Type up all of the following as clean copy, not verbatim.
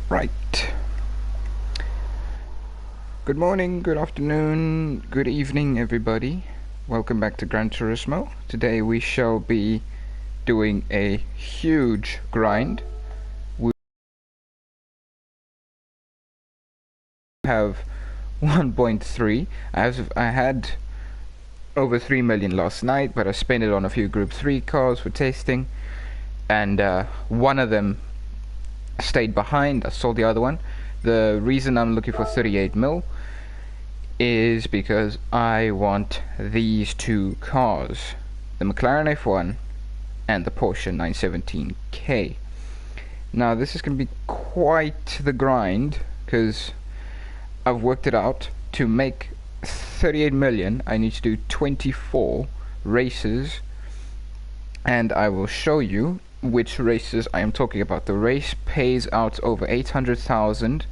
Right. Good morning, good afternoon, good evening, everybody. Welcome back to Gran Turismo. Today we shall be doing a huge grind. We have 1.3. I had over 3 million last night, but I spent it on a few Group 3 cars for testing, and one of them stayed behind. I sold the other one. The reason I'm looking for 38 mil is because I want these two cars, the McLaren F1 and the Porsche 917K. Now this is going to be quite the grind, because I've worked it out. To make 38 million I need to do 24 races, and I will show you which races I am talking about. The race pays out over 800,000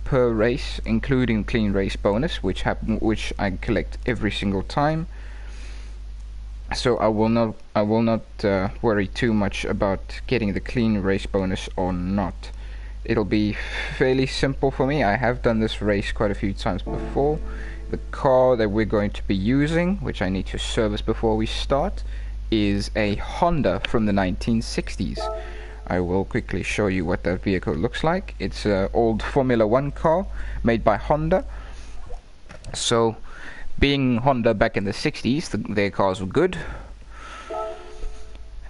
per race, including clean race bonus, which I collect every single time. So I will not worry too much about getting the clean race bonus or not. It'll be fairly simple for me. I have done this race quite a few times before. The car that we're going to be using, which I need to service before we start, is a Honda from the 1960s. I will quickly show you what that vehicle looks like. It's an old Formula 1 car made by Honda. So, being Honda back in the 60s, their cars were good.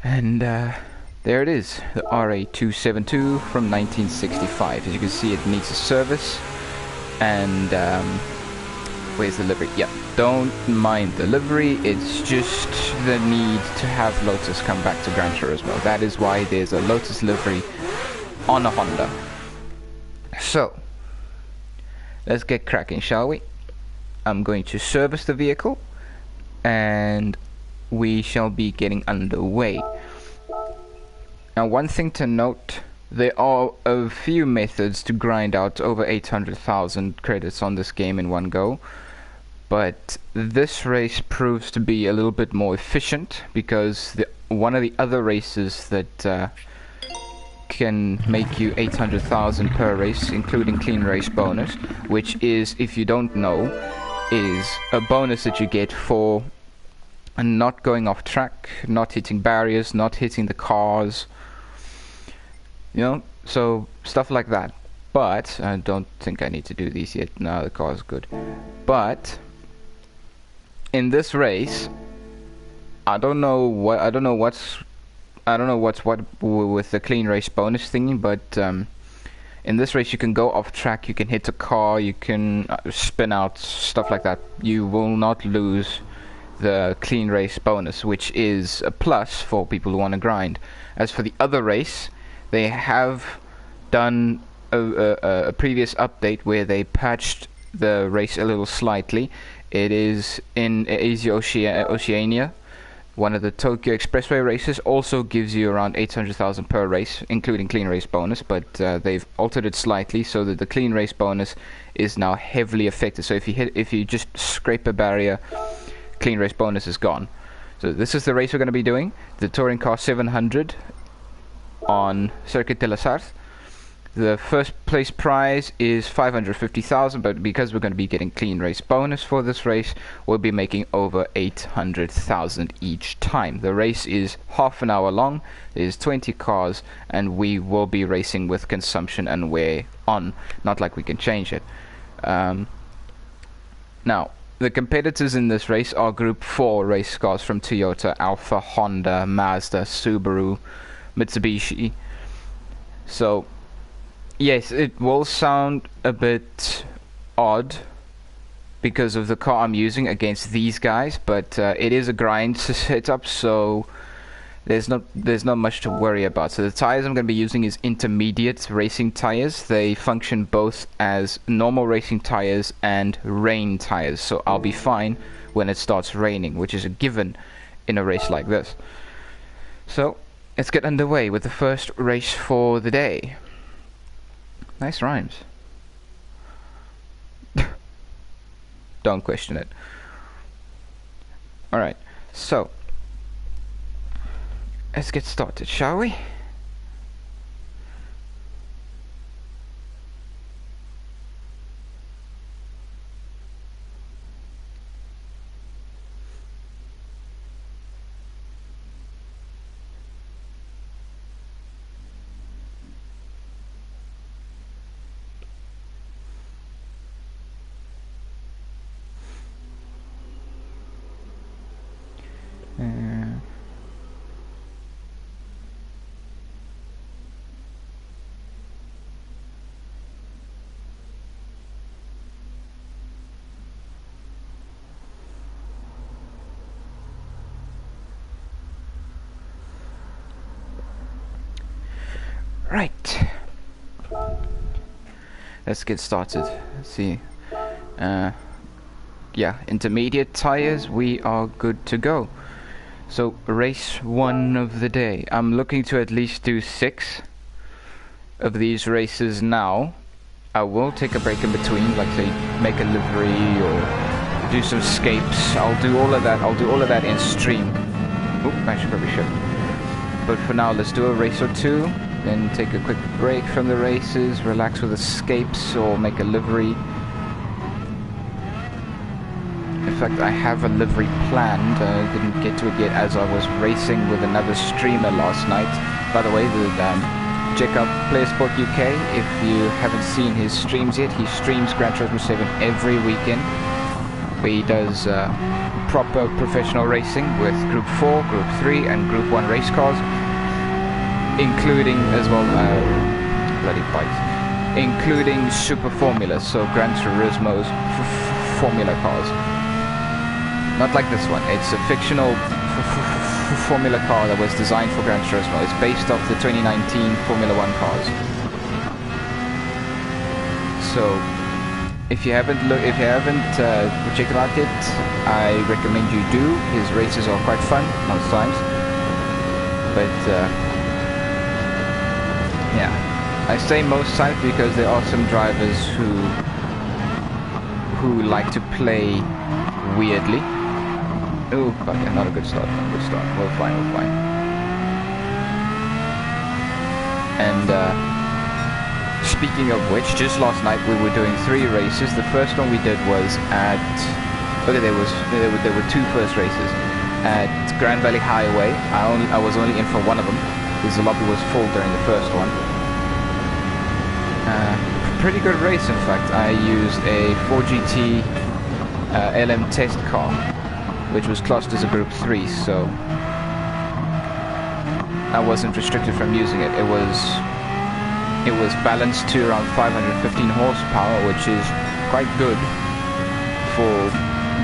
And there it is, the RA272 from 1965. As you can see, it needs a service. And where's the livery? Yeah, don't mind the livery, it's just the need to have Lotus come back to Gran Turismo. That is why there's a Lotus livery on a Honda. So, let's get cracking, shall we? I'm going to service the vehicle, and we shall be getting underway. Now, one thing to note, there are a few methods to grind out over 800,000 credits on this game in one go. But this race proves to be a little bit more efficient, because one of the other races that can make you 800,000 per race, including clean race bonus, which is, if you don't know, is a bonus that you get for not going off track, not hitting barriers, not hitting the cars, you know, so stuff like that. But I don't think I need to do these yet. No, the car is good. But in this race, I don't know what's what with the clean race bonus thingy, but in this race you can go off track, you can hit a car, you can spin out, stuff like that. You will not lose the clean race bonus, which is a plus for people who want to grind. As for the other race, they have done a previous update where they patched the race a little slightly. It is in Oceania. One of the Tokyo Expressway races also gives you around 800,000 per race, including clean race bonus, but they've altered it slightly so that the clean race bonus is now heavily affected. So if you just scrape a barrier, clean race bonus is gone. So this is the race we're going to be doing, the Touring Car 700 on Circuit de la Sarthe. The first place prize is 550,000, but because we're going to be getting clean race bonus for this race, we'll be making over 800,000 each time. The race is half an hour long, there's 20 cars, and we will be racing with consumption and wear on, not like we can change it. Now, the competitors in this race are Group 4 race cars from Toyota, Alfa, Honda, Mazda, Subaru, Mitsubishi. So, yes, it will sound a bit odd because of the car I'm using against these guys, but it is a grind setup, so there's not much to worry about. So the tires I'm going to be using is intermediate racing tires. They function both as normal racing tires and rain tires, so I'll be fine when it starts raining, which is a given in a race like this. So let's get underway with the first race for the day. Nice rhymes. Don't question it. Alright, so let's get started, shall we? Right. Let's get started. Let's see. Yeah, intermediate tires, we are good to go. So, race 1 of the day. I'm looking to at least do 6 of these races now. I will take a break in between, like say, make a livery or do some scapes. I'll do all of that in stream. Oop, actually probably should. But for now, let's do a race or 2, then take a quick break from the races, relax with escapes or make a livery. In fact, I have a livery planned. I didn't get to it yet as I was racing with another streamer last night. By the way, check out PlayerSport UK if you haven't seen his streams yet. He streams Gran Turismo 7 every weekend, where he does proper professional racing with Group 4, Group 3 and Group 1 race cars, including as well, bloody bikes, including Super Formula, so Gran Turismo's Formula cars. Not like this one, it's a fictional Formula car that was designed for Gran Turismo. It's based off the 2019 Formula 1 cars. So, if you haven't checked it out yet, I recommend you do. His races are quite fun most times. But yeah, I say most times because there are some drivers who like to play weirdly. Oh, okay, not a good start, not a good start. We're fine, we're fine. And speaking of which, just last night we were doing 3 races. The first one we did was at... Okay, there were 2 first races. At Grand Valley Highway, I was only in for one of them, because the lobby was full during the first one. Pretty good race, in fact. I used a 4GT LM test car, which was classed as a Group 3, so I wasn't restricted from using it. It was balanced to around 515 horsepower, which is quite good for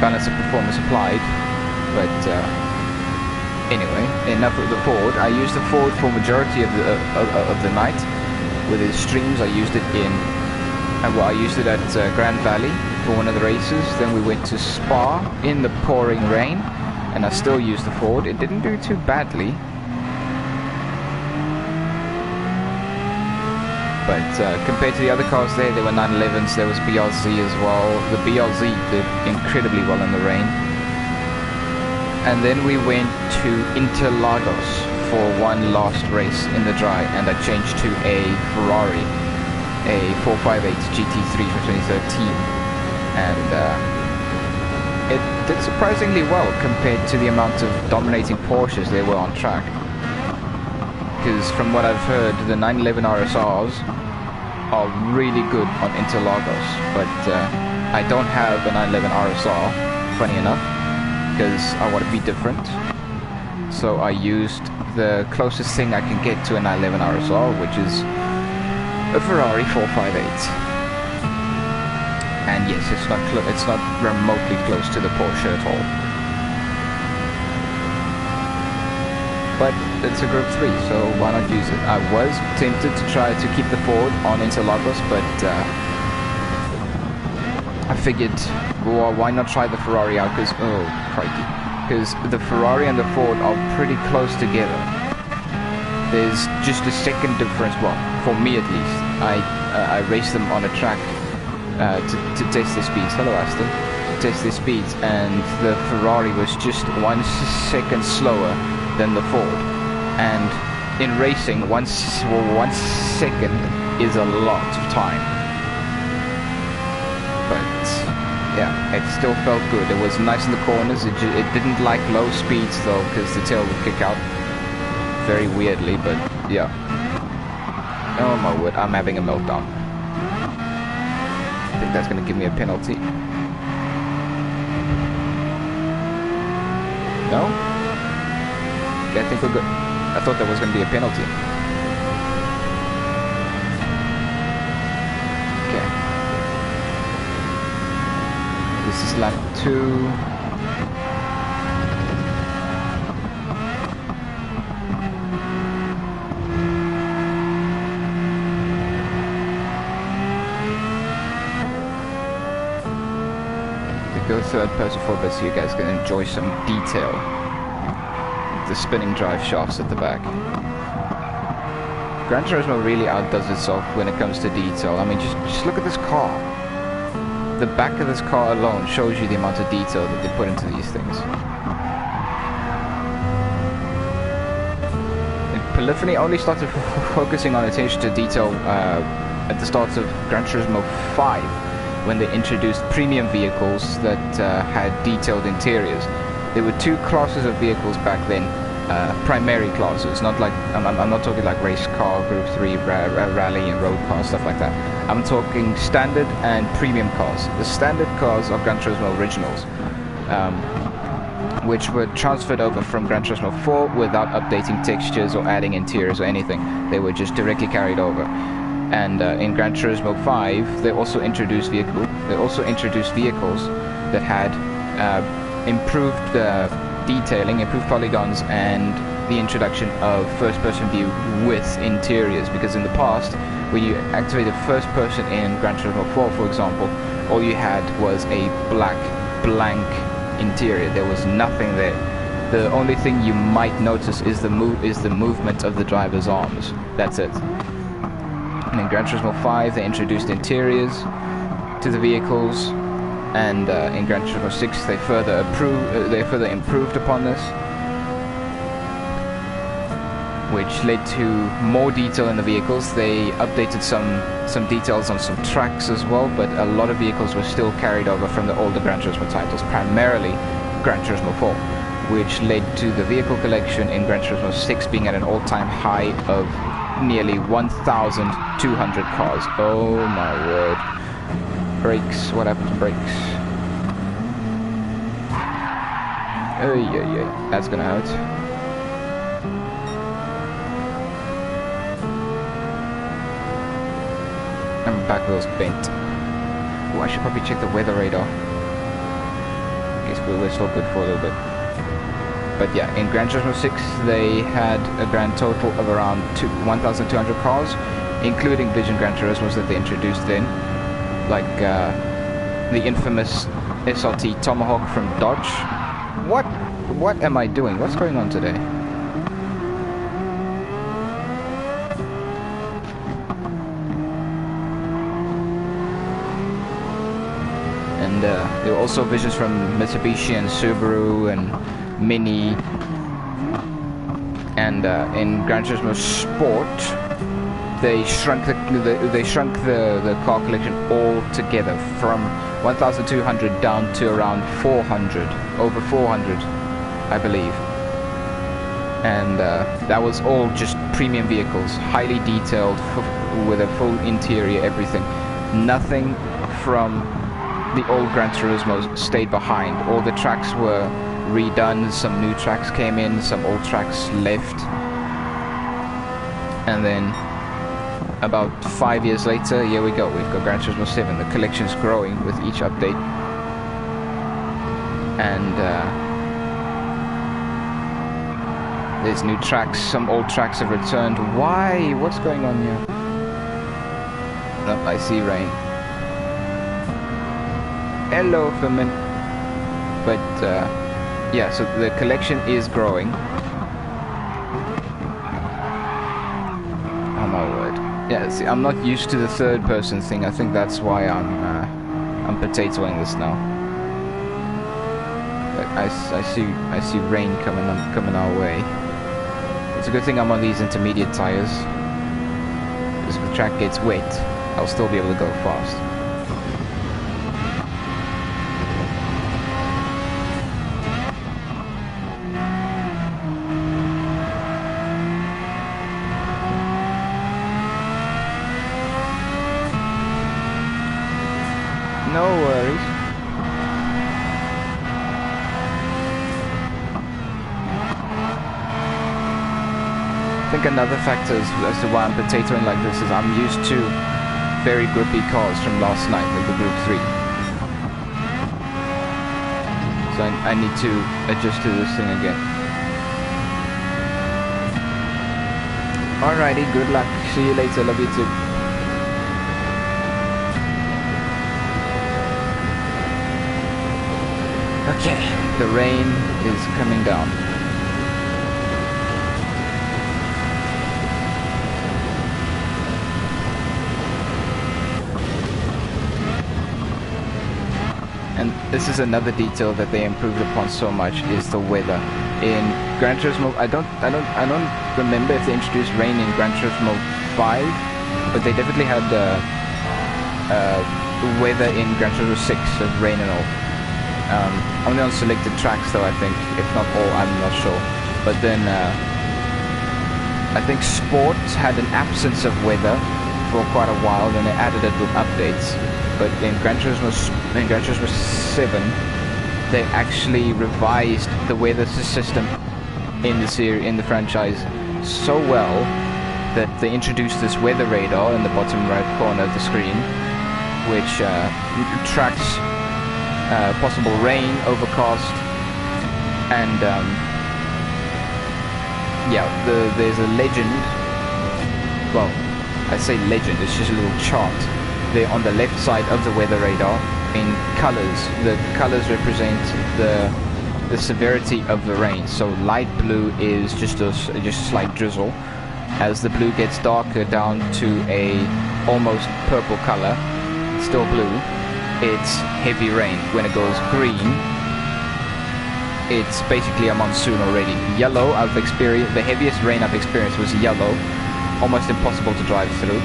balance of performance applied. But anyway, enough of the Ford. I used the Ford for majority of the night. With its streams, I used it I used it at Grand Valley for one of the races. Then we went to Spa in the pouring rain, and I still used the Ford. It didn't do too badly, but compared to the other cars there were 911s, there was BRZ as well. The BRZ did incredibly well in the rain. And then we went to Interlagos for one last race in the dry, and I changed to a Ferrari, a 458 GT3 from 2013, and it did surprisingly well compared to the amount of dominating Porsches there were on track. Because from what I've heard, the 911 RSRs are really good on Interlagos, but I don't have a 911 RSR, funny enough, because I want to be different. So I used the closest thing I can get to a 911 RSR, which is a Ferrari 458. And yes, it's not remotely close to the Porsche at all. But it's a Group 3, so why not use it? I was tempted to try to keep the Ford on Interlagos, but I figured, well, why not try the Ferrari out? Because, oh, crikey. Because the Ferrari and the Ford are pretty close together. There's just a second difference, well, for me at least. I raced them on a track to test their speeds. Hello, Aston. To test their speeds, and the Ferrari was just 1 second slower than the Ford. And in racing, 1 second is a lot of time. But yeah, it still felt good. It was nice in the corners. It didn't like low speeds though, because the tail would kick out very weirdly. But yeah. Oh my word, I'm having a meltdown. I think that's gonna give me a penalty. No? Okay, I think we're good. I thought there was gonna be a penalty. Okay. This is lap 2. third person for a bit so you guys can enjoy some detail. The spinning drive shafts at the back. Gran Turismo really outdoes itself when it comes to detail. I mean, just look at this car. The back of this car alone shows you the amount of detail that they put into these things. Polyphony only started focusing on attention to detail at the start of Gran Turismo 5, when they introduced premium vehicles that had detailed interiors. There were two classes of vehicles back then, primary classes, not like, I'm not talking like race car, Group 3, rally and road cars, stuff like that. I'm talking standard and premium cars. The standard cars are Gran Turismo originals, which were transferred over from Gran Turismo 4 without updating textures or adding interiors or anything. They were just directly carried over. And in Gran Turismo 5, they also introduced vehicles that had improved detailing, improved polygons, and the introduction of first-person view with interiors. Because in the past, when you activated first-person in Gran Turismo 4, for example, all you had was a black blank interior. There was nothing there. The only thing you might notice is the movement of the driver's arms. That's it. And in Gran Turismo 5 they introduced interiors to the vehicles, and in Gran Turismo 6 they further improved upon this, which led to more detail in the vehicles. They updated some details on some tracks as well, but a lot of vehicles were still carried over from the older Gran Turismo titles, primarily Gran Turismo 4, which led to the vehicle collection in Gran Turismo 6 being at an all-time high of nearly 1,200 cars. Oh my word. Brakes, what happened to brakes? Oh yeah, that's gonna hurt. And my back wheel's bent. Oh, I should probably check the weather radar. I guess we're still good for a little bit. But yeah, in Gran Turismo 6 they had a grand total of around 1,200 cars, including Vision Gran Turismos that they introduced then, like the infamous SRT Tomahawk from Dodge. What am I doing? What's going on today? And there were also visions from Mitsubishi and Subaru and Mini, and in Gran Turismo Sport they shrunk the car collection altogether from 1,200 down to around 400, over 400 I believe, and that was all just premium vehicles, highly detailed, with a full interior, everything. Nothing from the old Gran Turismos stayed behind. All the tracks were redone, some new tracks came in, some old tracks left, and then about 5 years later, here we go, we've got Gran Turismo 7. The collection's growing with each update, and there's new tracks, some old tracks have returned. Why? What's going on here? Oh, I see rain. Hello, Firmin. But yeah, so the collection is growing. Oh my word. Yeah, see, I'm not used to the third person thing. I think that's why I'm potatoing this now. But I see rain coming our way. It's a good thing I'm on these intermediate tires, because if the track gets wet, I'll still be able to go fast. No worries. I think another factor as to why I'm potatoing like this is I'm used to very grippy cars from last night, like the Group 3. So I need to adjust to this thing again. Alrighty, good luck. See you later. Love you too. Okay, the rain is coming down. And this is another detail that they improved upon so much, is the weather. In Gran Turismo, I don't remember if they introduced rain in Gran Turismo 5, but they definitely had weather in Gran Turismo 6 of rain and all. Only on selected tracks though, I think, if not all, I'm not sure. But then I think Sport had an absence of weather for quite a while, then they added it with updates. But in Gran Turismo 7, they actually revised the weather system in the franchise so well that they introduced this weather radar in the bottom right corner of the screen, which tracks possible rain, overcast, and yeah, there's a legend. Well, I say legend, it's just a little chart there on the left side of the weather radar in colors. The colors represent the severity of the rain. So light blue is just a slight drizzle. As the blue gets darker down to a almost purple color, still blue, it's heavy rain. When it goes green, it's basically a monsoon already. Yellow, the heaviest rain I've experienced was yellow, almost impossible to drive through.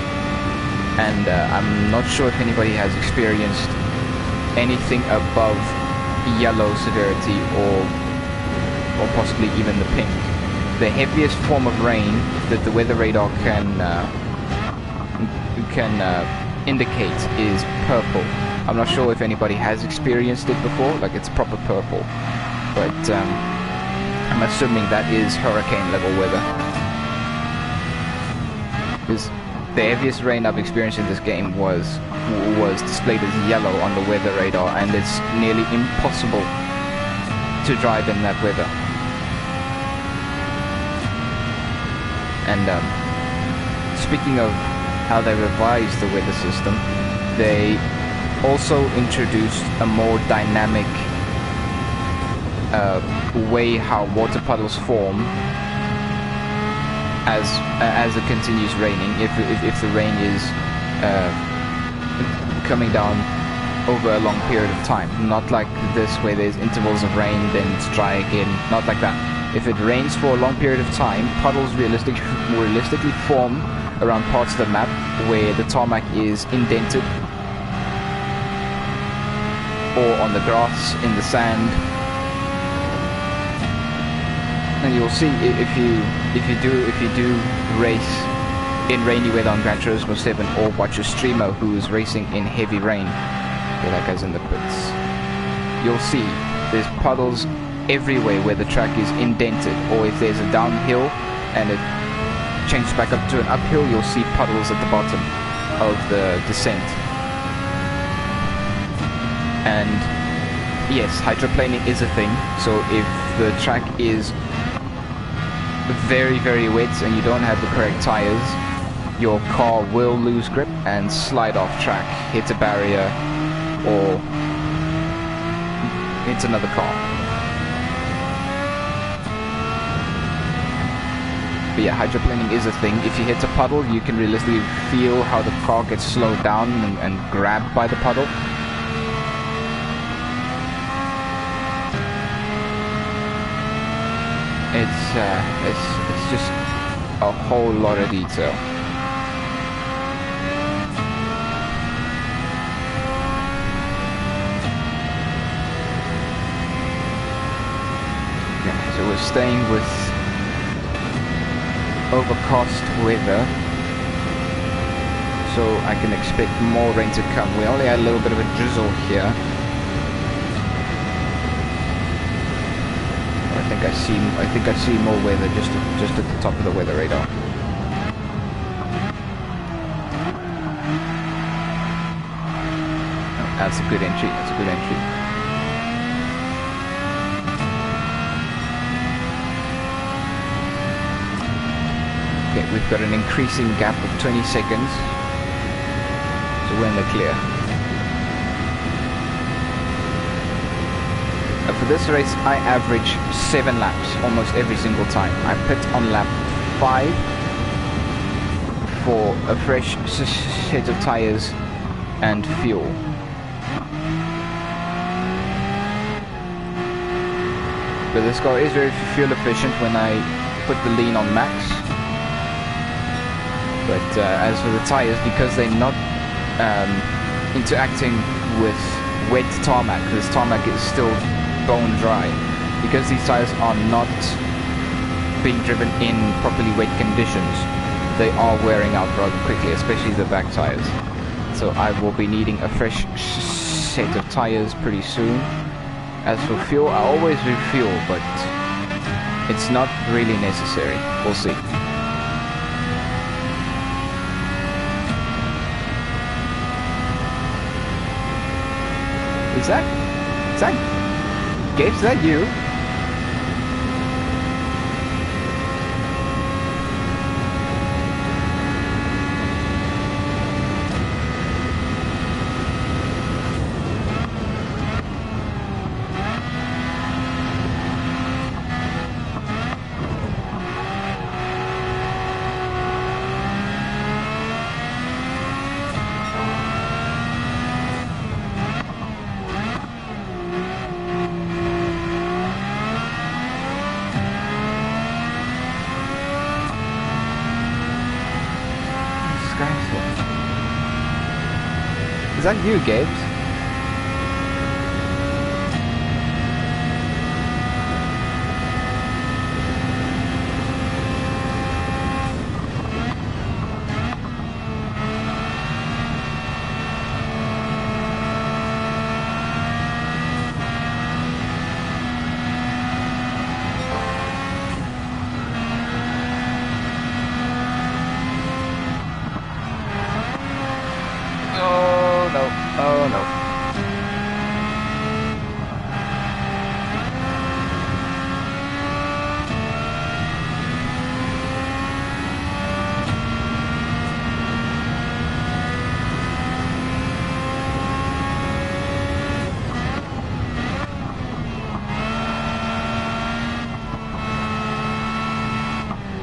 And I'm not sure if anybody has experienced anything above yellow severity or possibly even the pink. The heaviest form of rain that the weather radar can indicate is purple. I'm not sure if anybody has experienced it before, like it's proper purple, but I'm assuming that is hurricane level weather. Because the heaviest rain I've experienced in this game was displayed as yellow on the weather radar, and it's nearly impossible to drive in that weather. And speaking of how they revised the weather system, they also introduced a more dynamic way how water puddles form as it continues raining. If the rain is coming down over a long period of time, not like this where there's intervals of rain then it's dry again, not like that. If it rains for a long period of time, puddles realistically form around parts of the map where the tarmac is indented, or on the grass, in the sand. And you'll see if you do race in rainy weather on Gran Turismo 7, or watch a streamer who's racing in heavy rain. Okay, that guy's in the pits. You'll see there's puddles everywhere where the track is indented, or if there's a downhill and it changes back up to an uphill, you'll see puddles at the bottom of the descent. And yes, hydroplaning is a thing. So if the track is very, very wet and you don't have the correct tires, your car will lose grip and slide off track, hit a barrier, or hit another car. But yeah, hydroplaning is a thing. If you hit a puddle, you can realistically feel how the car gets slowed down and grabbed by the puddle. It's just a whole lot of detail. Okay, so we're staying with overcast weather, so I can expect more rain to come. We only had a little bit of a drizzle here. I think I see more weather just at the top of the weather radar. Oh, that's a good entry. That's a good entry. Okay, we've got an increasing gap of 20 seconds, so we're in the clear. A for this race, I average 7 laps almost every single time. I pit on lap 5 for a fresh set of tires and fuel. But this car is very fuel efficient when I put the lean on max. But as for the tires, because they're not interacting with wet tarmac, this tarmac is still bone dry, because these tires are not being driven in properly wet conditions, they are wearing out rather quickly, especially the back tires. So I will be needing a fresh set of tires pretty soon. As for fuel, I always refuel, but it's not really necessary. We'll see. Is that Gabe, is that you? Is that you, Gabe? Oh no.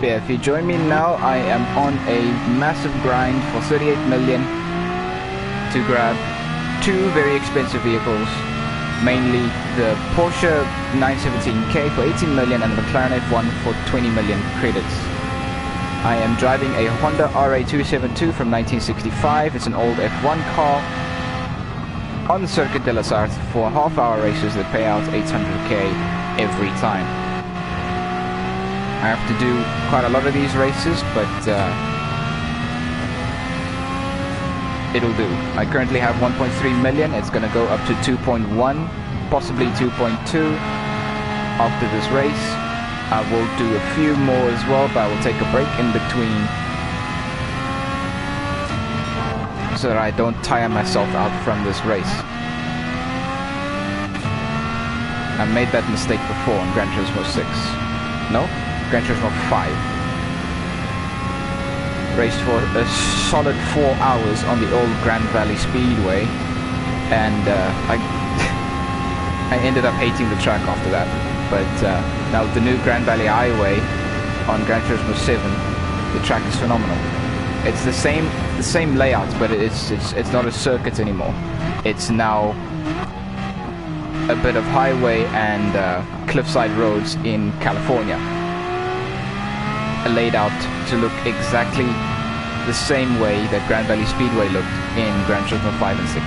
Yeah, if you join me now, I am on a massive grind for 38 million to grab 2 very expensive vehicles, mainly the Porsche 917K for 18 million and the McLaren F1 for 20 million credits. I am driving a Honda RA272 from 1965. It's an old F1 car on Circuit de la Sarthe for half-hour races that pay out 800k every time. I have to do quite a lot of these races, but it'll do. I currently have 1.3 million. It's going to go up to 2.1, possibly 2.2 after this race. I will do a few more as well, but I will take a break in between so that I don't tire myself out from this race. I made that mistake before in Gran Turismo 6. No? Gran Turismo 5. Raced for a solid 4 hours on the old Grand Valley Speedway, and I ended up hating the track after that. But now with the new Grand Valley Highway on Gran Turismo 7, the track is phenomenal. It's the same layout, but it's not a circuit anymore. It's now a bit of highway and cliffside roads in California, laid out to look exactly the same way that Grand Valley Speedway looked in Gran Turismo 5 and 6.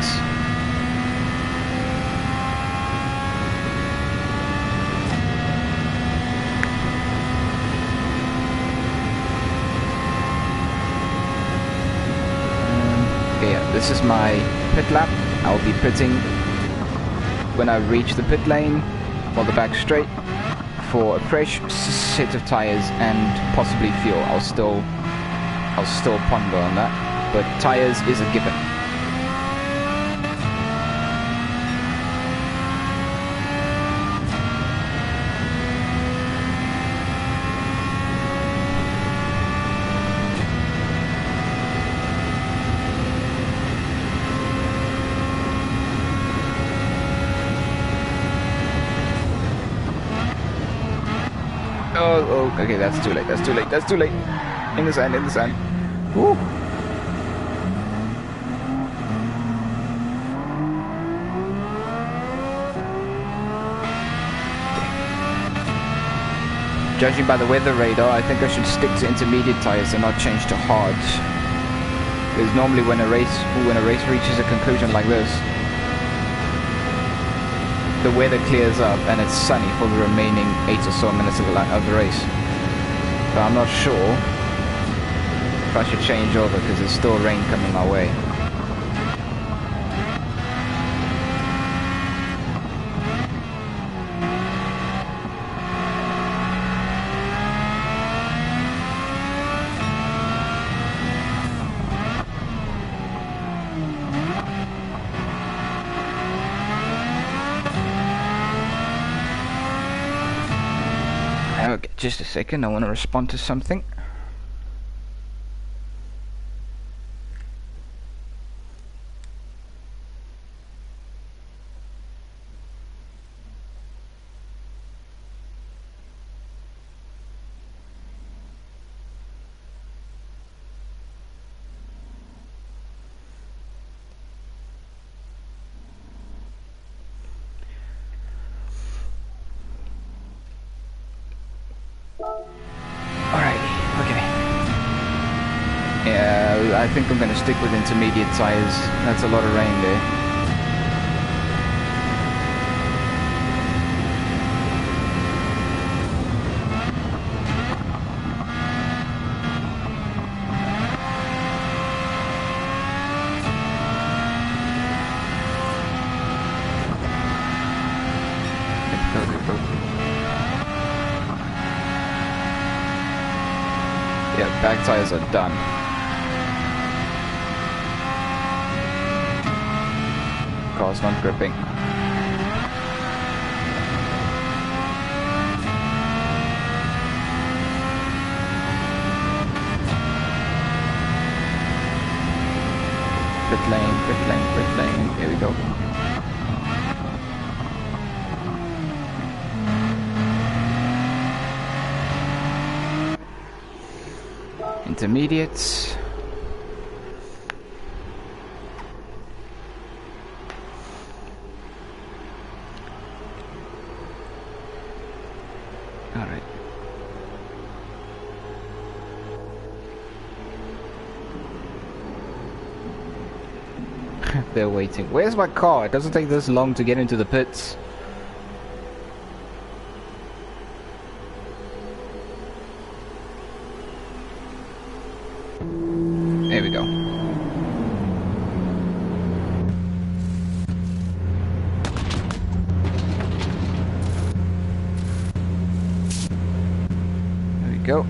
Okay, yeah, this is my pit lap. I'll be pitting when I reach the pit lane, or the back straight, for a fresh set of tires and possibly fuel. I'll still ponder on that, but tires is a given. Oh, okay, that's too late, that's too late, that's too late. In the sand, in the sand. Woo! Judging by the weather radar, I think I should stick to intermediate tires and not change to hards. Because normally when a race reaches a conclusion like this, the weather clears up and it's sunny for the remaining 8 or so minutes of the race. But I'm not sure if I should change over because there's still rain coming my way. Okay, just a second, I want to respond to something. Alrighty, okay. Yeah, I think I'm gonna stick with intermediate tires. That's a lot of rain there. Yeah, back tires are done. Car's not gripping. Pit lane, pit lane, pit lane. Here we go. Intermediates. All right. They're waiting. Where's my car? It doesn't take this long to get into the pits. There we go. There we go.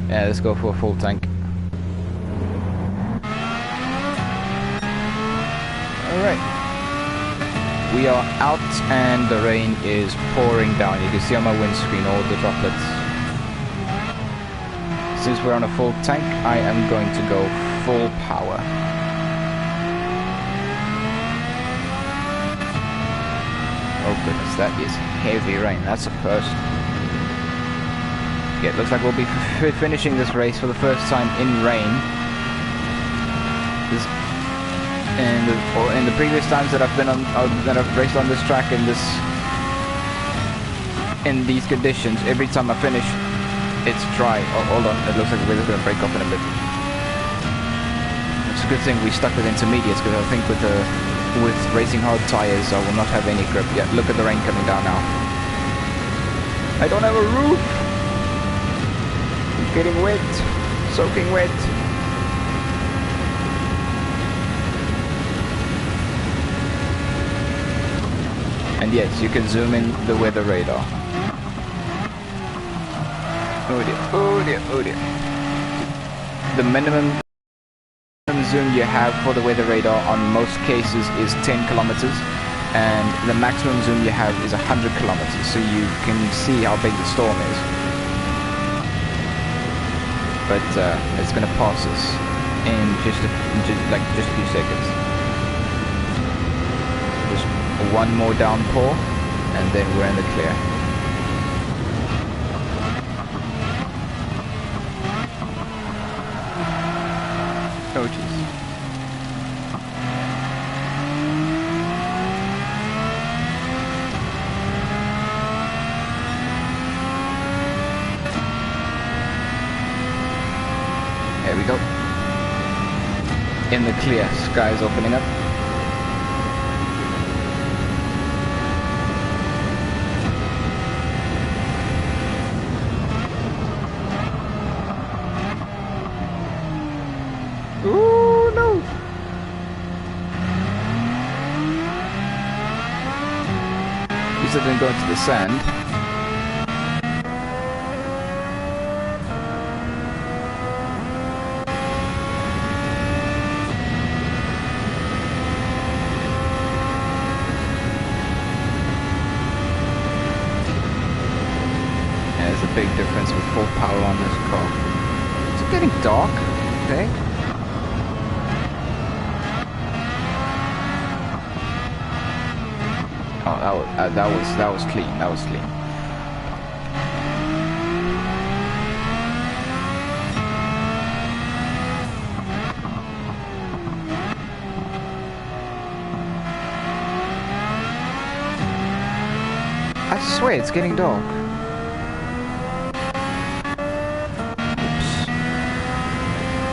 Yeah, let's go for a full tank. Alright. We are out and the rain is pouring down. You can see on my windscreen all the droplets. Since we're on a full tank, I am going to go full power. Oh goodness, that is heavy rain. That's a first. Yeah, it looks like we'll be finishing this race for the first time in rain. In the previous times that I've been on, that I've raced on this track in these conditions, every time I finish, it's dry. Oh, hold on, it looks like the weather's going to break off in a bit. It's a good thing we stuck with intermediates, because I think with racing hard tires I will not have any grip. Yeah, look at the rain coming down now. I don't have a roof! I'm getting wet, soaking wet. And yes, you can zoom in the weather radar. Oh dear, oh dear, oh dear. The minimum zoom you have for the weather radar on most cases is 10 kilometers, and the maximum zoom you have is 100 kilometers, so you can see how big the storm is. But it's gonna pass us in just a few seconds. Just one more downpour, and then we're in the clear. Oh jeez. There we go. In the clear, sky's opening up. Ooh, no! At least I didn't go into the sand. There's a big difference with full power on this car. Is it getting dark? Okay. Oh, that was clean. That was clean. I swear it's getting dark. Oops.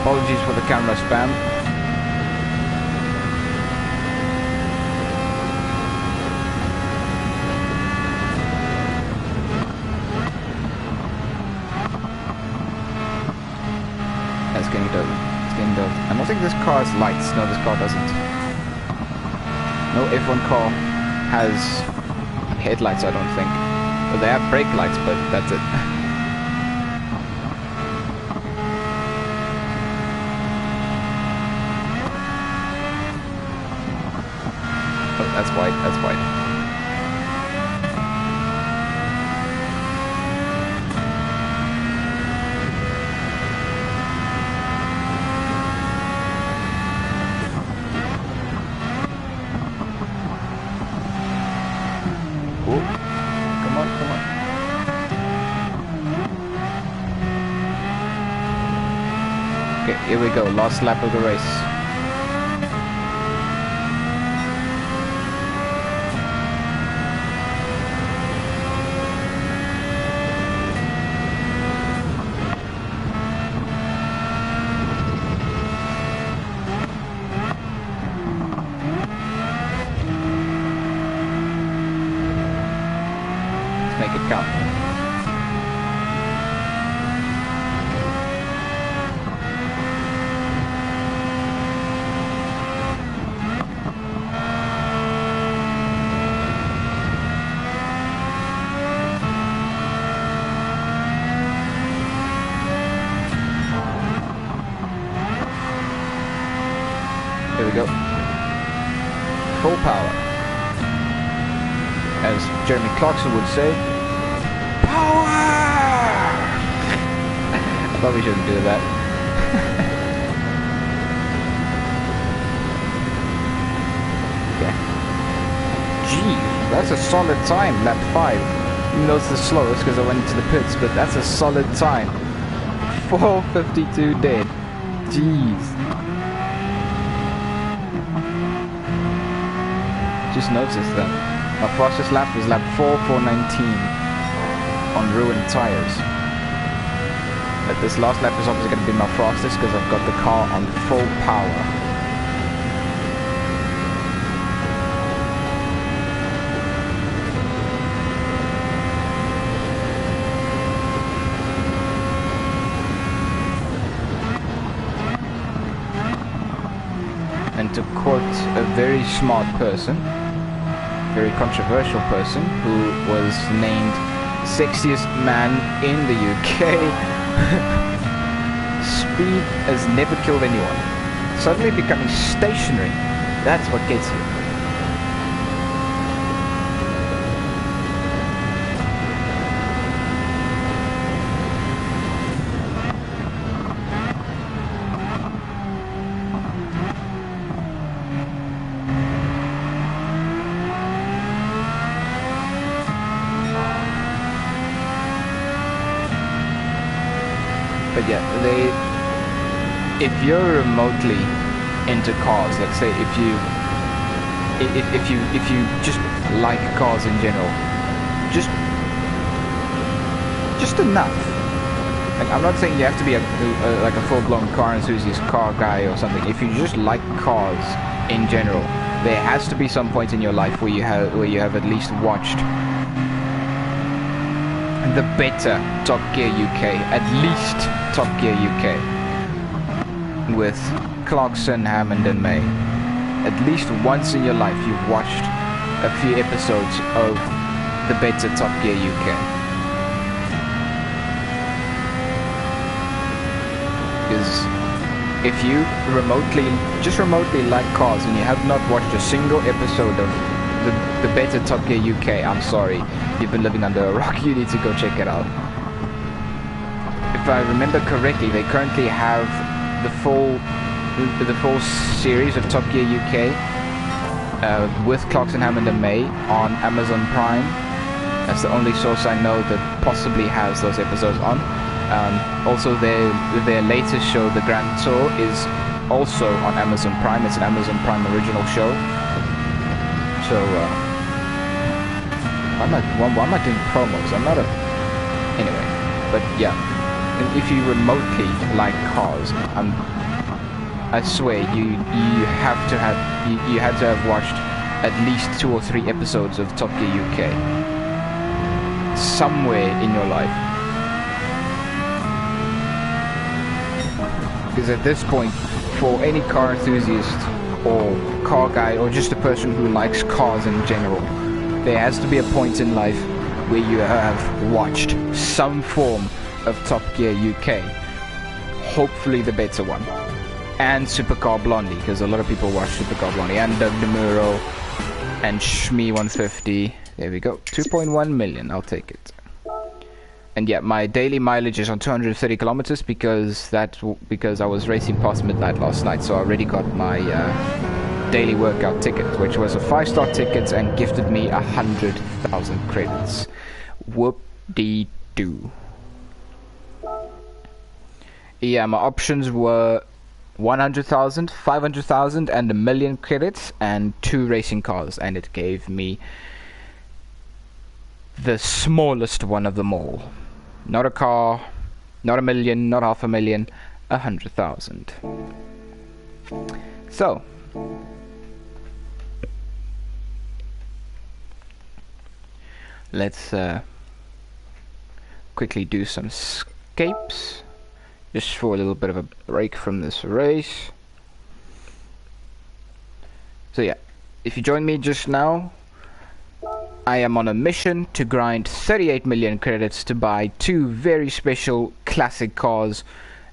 Apologies for the camera spam. It's getting dope. It's getting dope. I don't think this car has lights. No, this car doesn't. No F1 car has headlights, I don't think. Well, they have brake lights, but that's it. Oh, that's white. That's white. Come on, come on. Okay, here we go. Last lap of the race. Make it count. Here we go. Full power. As Jeremy Clarkson would say, power! Probably shouldn't do that. Okay. Gee, that's a solid time, lap 5. Even though it's the slowest because I went into the pits, but that's a solid time. 4:52 dead. Jeez. Just noticed that. My fastest lap was lap 4:19 on ruined tires. But this last lap is obviously going to be my fastest because I've got the car on full power. And to quote a very smart person, very controversial person, who was named sexiest man in the UK, speed has never killed anyone. Suddenly becoming stationary, that's what gets you. But yeah, if you're remotely into cars, let's say if you just like cars in general, just enough. Like, I'm not saying you have to be like a full-blown car enthusiast, car guy or something. If you just like cars in general, there has to be some point in your life where you have at least watched the better Top Gear UK, at least Top Gear UK, with Clarkson, Hammond and May. At least once in your life you've watched a few episodes of the better Top Gear UK. Because if you just remotely like cars and you have not watched a single episode of the better Top Gear UK, I'm sorry, you've been living under a rock. You need to go check it out. If I remember correctly, they currently have the full series of Top Gear UK with Clarkson, Hammond and May on Amazon Prime. That's the only source I know that possibly has those episodes on. Also, their latest show, the Grand Tour, is also on Amazon Prime. It's an Amazon Prime original show. So, why am I doing promos? I'm not a... Anyway, but yeah, if you remotely like cars, I swear you have to have watched at least 2 or 3 episodes of Top Gear UK somewhere in your life. Because at this point, for any car enthusiast or car guy or just a person who likes cars in general, there has to be a point in life where you have watched some form of Top Gear UK. Hopefully the better one. And Supercar Blondie, because a lot of people watch Supercar Blondie, and Doug DeMuro and Shmee150. There we go. 2.1 million, I'll take it. And yeah, my daily mileage is on 230 kilometers because I was racing past midnight last night, so I already got my daily workout ticket, which was a 5-star ticket and gifted me 100,000 credits. Whoop-dee-doo. Yeah, my options were 100,000, 500,000 and 1 million credits and 2 racing cars, and it gave me the smallest one of them all. Not a car, not 1 million, not 500,000, 100,000. So, let's quickly do some escapes, just for a little bit of a break from this race. So yeah, if you join me just now, I am on a mission to grind 38 million credits to buy 2 very special classic cars,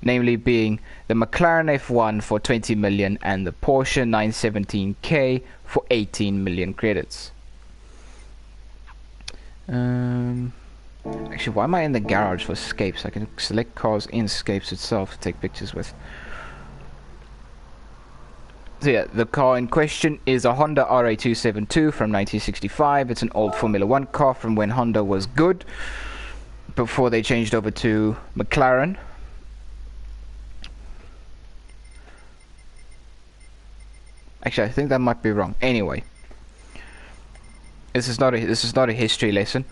namely being the McLaren F1 for 20 million and the Porsche 917K for 18 million credits. Actually, why am I in the garage for escapes? I can select cars in escapes itself to take pictures with. So yeah, the car in question is a Honda RA272 from 1965. It's an old Formula 1 car from when Honda was good, before they changed over to McLaren. Actually, I think that might be wrong. Anyway, this is not a history lesson.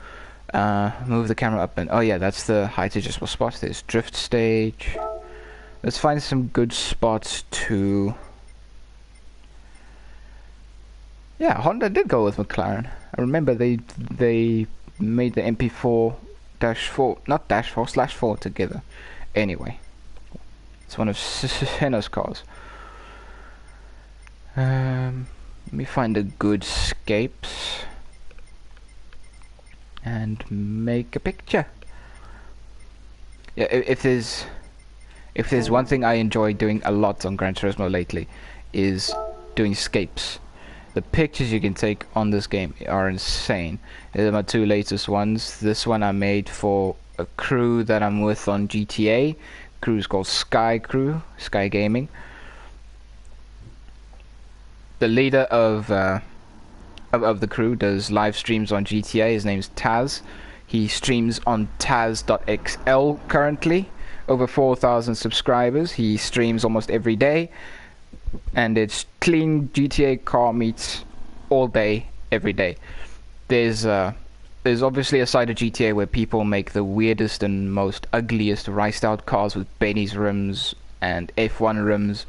Move the camera up and oh yeah, that's the height adjustable spot. There's drift stage. Let's find some good spots to. Yeah, Honda did go with McLaren. I remember they made the MP4-4, not dash 4, /4 together. Anyway, it's one of Senna's cars. Let me find a good escapes and make a picture. Yeah, if there's one thing I enjoy doing a lot on Gran Turismo lately, is doing escapes. The pictures you can take on this game are insane. These are my 2 latest ones. This one I made for a crew that I'm with on GTA. Crew's called Sky Gaming. The leader of the crew does live streams on GTA. His name's Taz. He streams on Taz.xl currently, over 4,000 subscribers. He streams almost every day, and it's clean GTA car meets all day, every day. There's obviously a side of GTA where people make the weirdest and most ugliest riced out cars with Benny's rims and F1 rims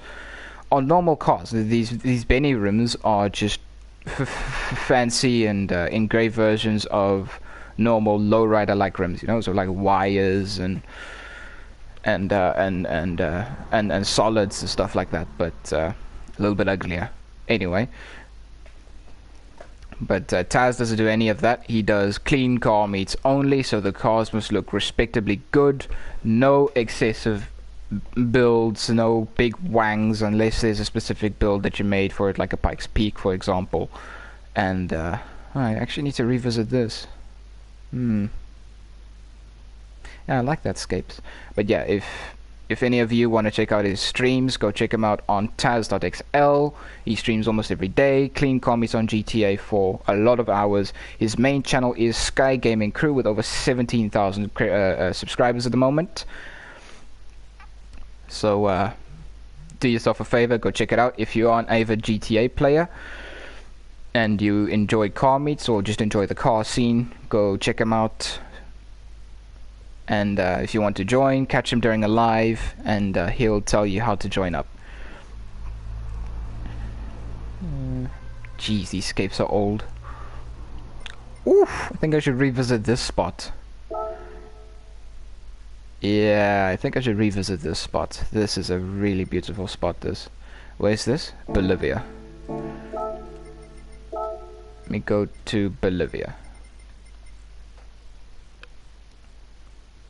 on normal cars. These Benny rims are just fancy and engraved versions of normal lowrider like rims, you know, so like wires and solids and stuff like that, but a little bit uglier. Anyway. But Taz doesn't do any of that. He does clean car meets only, so the cars must look respectably good. No excessive builds, no big wangs, unless there's a specific build that you made for it, like a Pikes Peak, for example. And I actually need to revisit this. Yeah, I like that Scapes. But yeah, if any of you want to check out his streams, go check him out on Taz.xl. He streams almost every day. Clean comments on GTA for a lot of hours. His main channel is Sky Gaming Crew with over 17,000 subscribers at the moment. So do yourself a favor, go check it out. If you are an avid GTA player and you enjoy car meets or just enjoy the car scene, go check him out. And if you want to join, catch him during a live, and he'll tell you how to join up. Jeez, these scapes are old. Oof, I think I should revisit this spot. Yeah, I think I should revisit this spot. This is a really beautiful spot, this. Where's this? Bolivia. Let me go to Bolivia.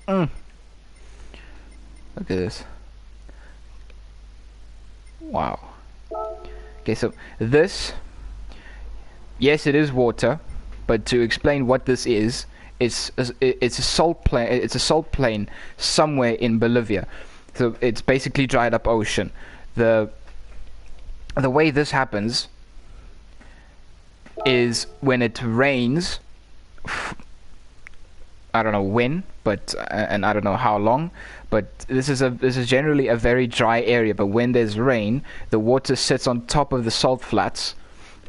Look at this. Wow. Okay, so this, yes, it is water, but to explain what this is, it's a salt plain. It's a salt plain somewhere in Bolivia. So it's basically dried up ocean. The way this happens is when it rains. I don't know when, but and I don't know how long, but this is generally a very dry area. But when there's rain, the water sits on top of the salt flats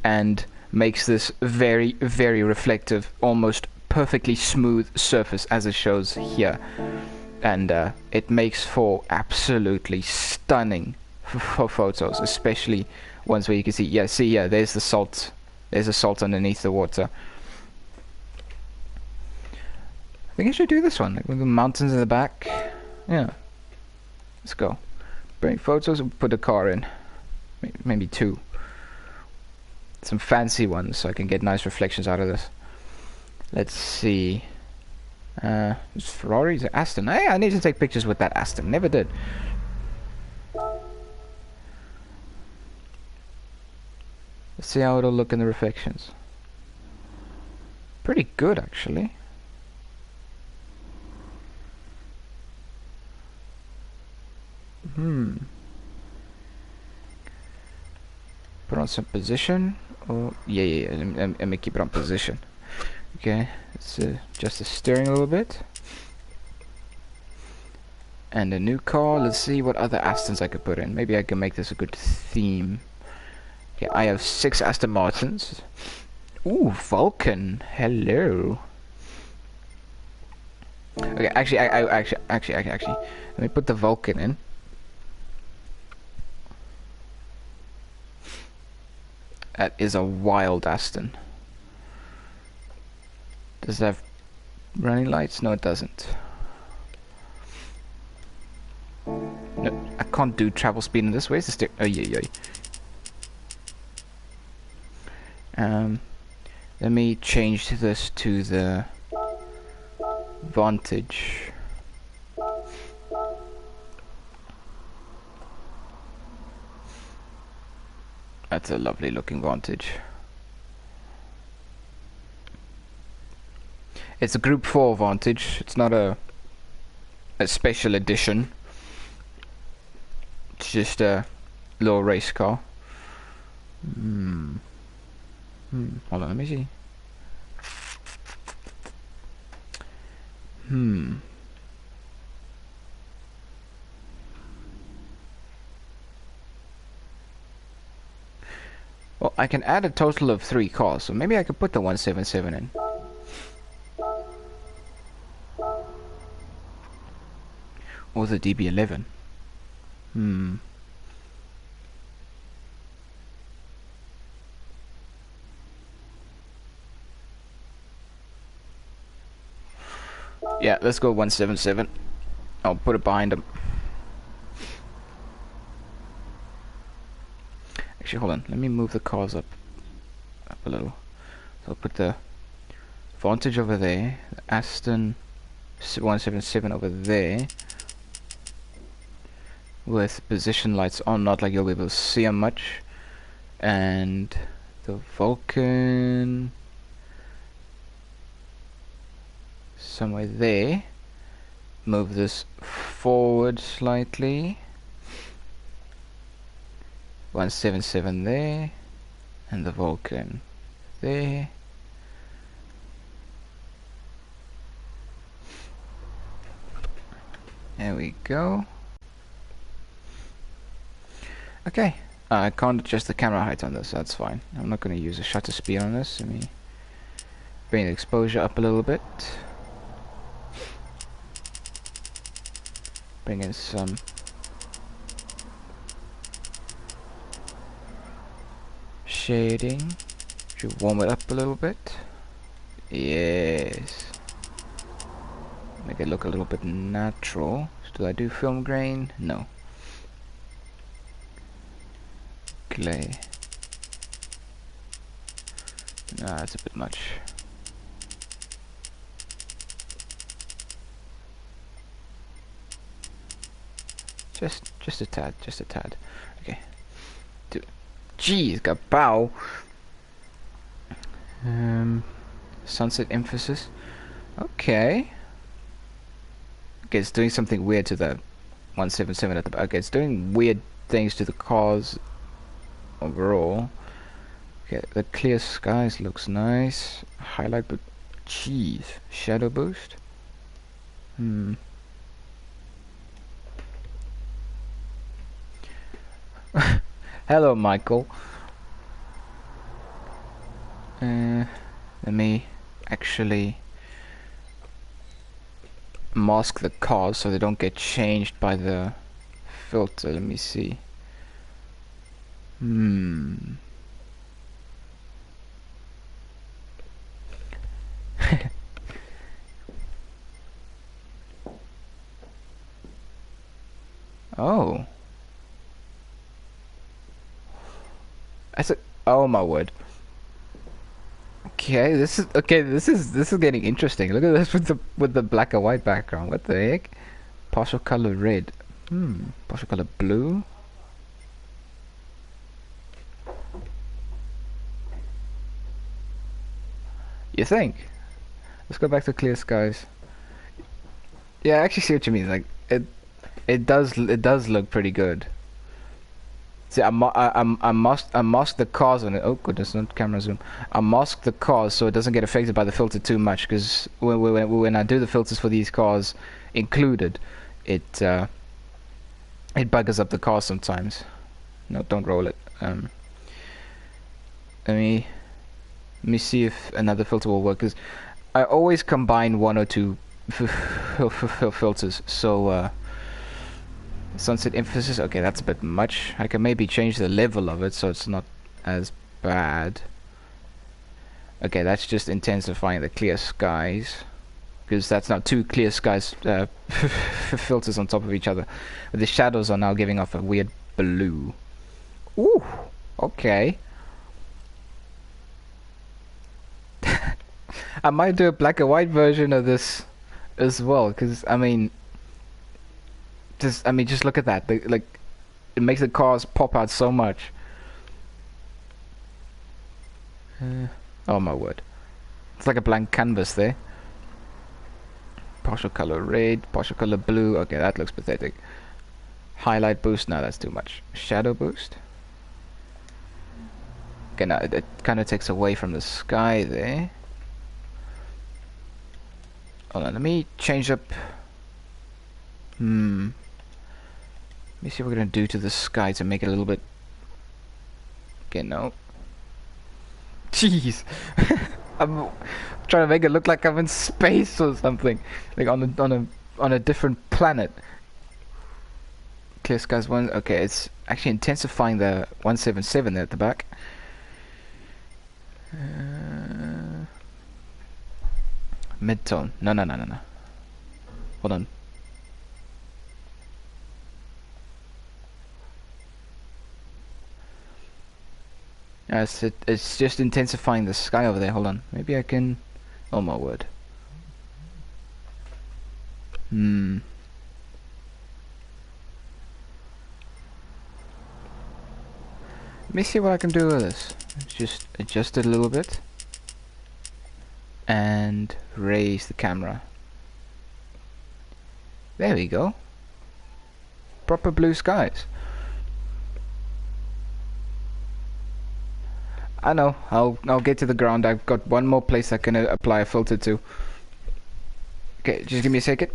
and makes this very, very reflective, almost perfectly smooth surface, as it shows here. And it makes for absolutely stunning for photos, especially ones where you can see, yeah, see here, there's the salt underneath the water. I think I should do this one, like with the mountains in the back. Yeah. Let's go. Bring photos and put a car in. Maybe two. Some fancy ones so I can get nice reflections out of this. Let's see. Is Ferrari? Is it Aston? Hey, I need to take pictures with that Aston. Never did. Let's see how it'll look in the reflections. Pretty good, actually. Put on some position. Oh, yeah. Let me keep it on position. Okay, let's adjust the steering a little bit. And a new car. Let's see what other Astons I could put in. Maybe I can make this a good theme. Okay, I have 6 Aston Martins. Ooh, Vulcan. Hello. Okay, actually, let me put the Vulcan in. That is a wild Aston. Does it have running lights? No, it doesn't. No, I can't do travel speed in this. Where's the steer? Oh, yeah. Let me change this to the Vantage. That's a lovely looking Vantage. It's a Group 4 Vantage. It's not a special edition. It's just a little race car. Hold on, let me see. I can add a total of 3 cars, so maybe I could put the 177 in. Or the DB11. Yeah, let's go 177. I'll put it behind him. Actually, hold on. Let me move the cars up a little. So I'll put the Vantage over there, the Aston 177 over there, with position lights on, not like you'll be able to see them much, and the Vulcan somewhere there. Move this forward slightly. 177 there, and the Vulcan there. There we go. Okay, I can't adjust the camera height on this, that's fine. I'm not going to use a shutter speed on this. Let me bring the exposure up a little bit. Bring in some shading. Should warm it up a little bit. Yes. Make it look a little bit natural. Do I do film grain? No. Clay. Nah, that's a bit much. Just a tad, just a tad. Okay. Jeez, kapow. Sunset emphasis. Okay. Okay, it's doing something weird to the 177 at the back. Okay, it's doing weird things to the cars overall. Okay, the clear skies looks nice. Highlight, but jeez, shadow boost. Hello, Michael. Let me actually mask the cars so they don't get changed by the filter. Let me see. Oh. That's a, oh my word. Okay, this is getting interesting. Look at this with the black and white background. What the heck? Partial color red. Partial color blue. You think? Let's go back to clear skies. Yeah, I actually see what you mean. Like it does look pretty good. See, I masked the cars on it. Oh goodness, not camera zoom. I masked the cars so it doesn't get affected by the filter too much. Because when I do the filters for these cars included, it buggers up the car sometimes. No, don't roll it. Let me see if another filter will work. Because I always combine one or two filters. So. Sunset emphasis, okay, that's a bit much. I can maybe change the level of it so it's not as bad. Okay, that's just intensifying the clear skies, because that's now two clear skies filters on top of each other. But the shadows are now giving off a weird blue. Ooh, okay. I might do a black and white version of this as well, because I mean just look at that. Like, it makes the cars pop out so much. Oh my word. It's like a blank canvas there. Partial color red, partial color blue. Okay, that looks pathetic. Highlight boost, no, that's too much. Shadow boost. Okay, now it kind of takes away from the sky there. Hold on, let me change up. Let me see what we're gonna do to the sky to make it a little bit. Okay, no. Jeez. I'm trying to make it look like I'm in space or something. Like on a different planet. Clear skies one. Okay, it's actually intensifying the 177 there at the back. Mid-tone. No, no, no, no, no. Hold on. It's just intensifying the sky over there. Hold on. Maybe I can... Oh my word. Let me see what I can do with this. Just adjust it a little bit. And raise the camera. There we go. Proper blue skies. I know. I'll get to the ground. I've got one more place I can apply a filter to. Okay, just give me a second.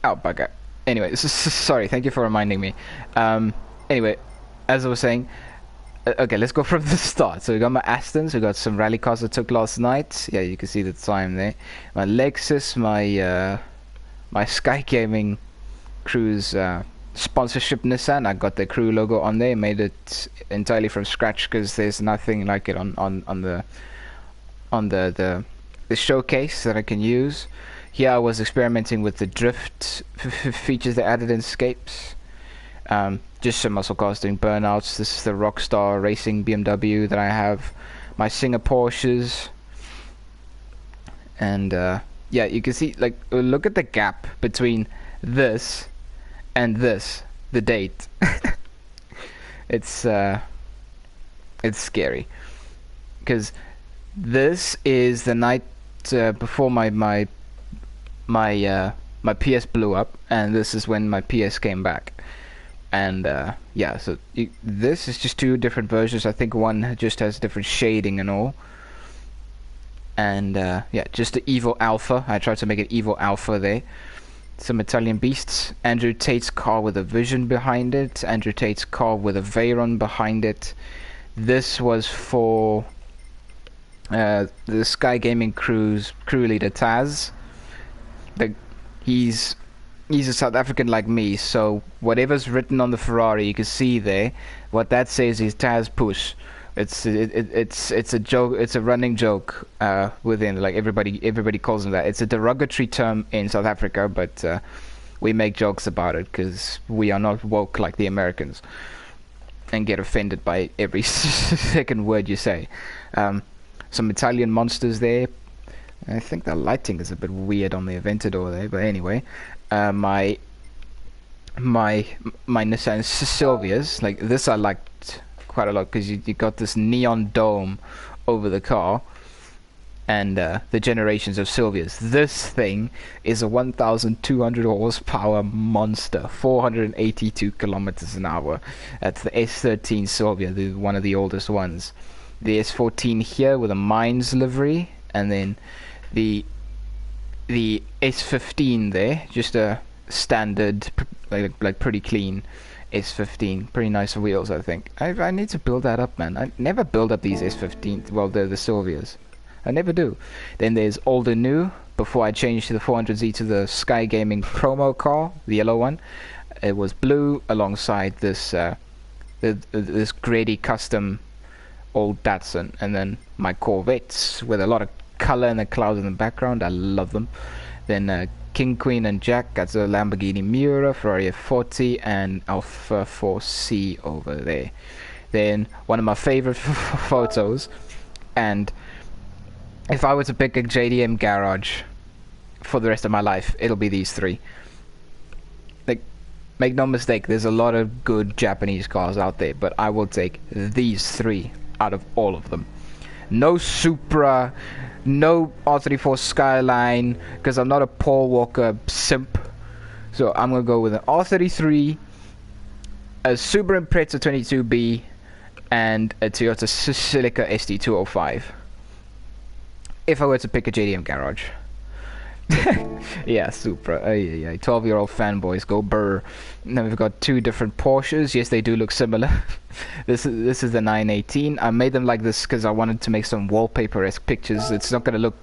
Oh, bugger. Anyway, sorry. Thank you for reminding me. Um, anyway, as I was saying, okay, let's go from the start. So we got my Astons. We got some rally cars I took last night. Yeah, you can see the time there. My Lexus, my Sky Gaming Cruise sponsorship Nissan. I got the crew logo on there. Made it entirely from scratch because there's nothing like it on the showcase that I can use. Here I was experimenting with the drift features they added in Scapes. Just some muscle cars doing burnouts. This is the Rockstar Racing BMW that I have. My Singer Porsches. And yeah, you can see, like, look at the gap between this and this. The date. It's scary. Because this is the night before my PS blew up, and this is when my PS came back. And yeah, so this is just two different versions. I think one just has different shading and all. And yeah, just the Evo Alpha. I tried to make an Evo Alpha there. Some Italian beasts. Andrew Tate's car with a Vision behind it. Andrew Tate's car with a Veyron behind it. This was for the Sky Gaming crew leader Taz. He's a South African like me, so whatever's written on the Ferrari, you can see there. What that says is Taz push. It's a joke. It's a running joke within, like, everybody calls him that. It's a derogatory term in South Africa, but we make jokes about it because we are not woke like the Americans and get offended by every second word you say. Some Italian monsters there. I think the lighting is a bit weird on the Aventador there, but anyway, my Nissan Silvias, like this, I liked quite a lot because you got this neon dome over the car, and the generations of Silvias. This thing is a 1,200 horsepower monster, 482 kilometers an hour. That's the S13 Silvia, one of the oldest ones. The S14 here with a Mines livery, and then the S15 there, just a standard, like pretty clean S15, pretty nice wheels. I think I need to build that up, man. I never build up these S15, well, the Silvias, I never do. Then there's old and new. Before I changed to the 400Z to the Sky Gaming promo car, the yellow one, it was blue alongside this this Grady custom old Datsun, and then my Corvettes with a lot of color and the clouds in the background. I love them. Then King, Queen and Jack, that's a Lamborghini Miura, Ferrari F40 and Alpha 4C over there. Then one of my favorite photos, and if I were to pick a JDM garage for the rest of my life, it'll be these three. Like, make no mistake, there's a lot of good Japanese cars out there, but I will take these three out of all of them. No Supra, no R34 Skyline, because I'm not a Paul Walker simp. So I'm gonna go with an R33, a Subaru Impreza 22B, and a Toyota Celica ST205. If I were to pick a JDM garage. Yeah, Supra. 12-year-old fanboys go burr. Now we've got two different Porsches. Yes, they do look similar. This is the 918. I made them like this because I wanted to make some wallpaper-esque pictures. It's not gonna look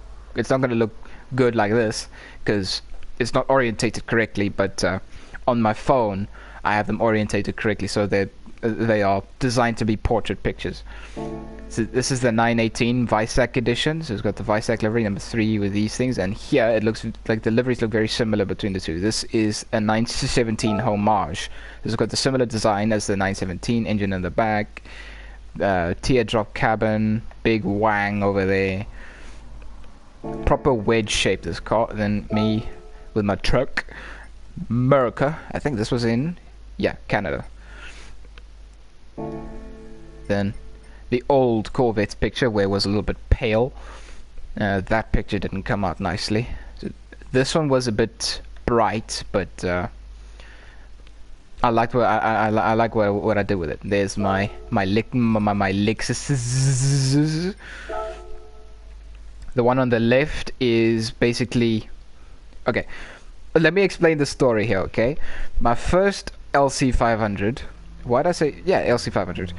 good like this because it's not orientated correctly. But on my phone, I have them orientated correctly, so they are designed to be portrait pictures. So this is the 918 Visac edition. So it's got the Visac livery number 3 with these things, and here it looks like the liveries look very similar between the two. This is a 917 homage. This has got the similar design as the 917, engine in the back, teardrop cabin, big wang over there, proper wedge shape this car. Then me with my truck, America. I think this was in, yeah, Canada. Then the old Corvette picture where it was a little bit pale. That picture didn't come out nicely. So this one was a bit bright, but I liked what I like what I did with it. There's my Lexus. The one on the left is basically, okay, let me explain the story here, okay? My first LC500, why did I say, yeah, LC500,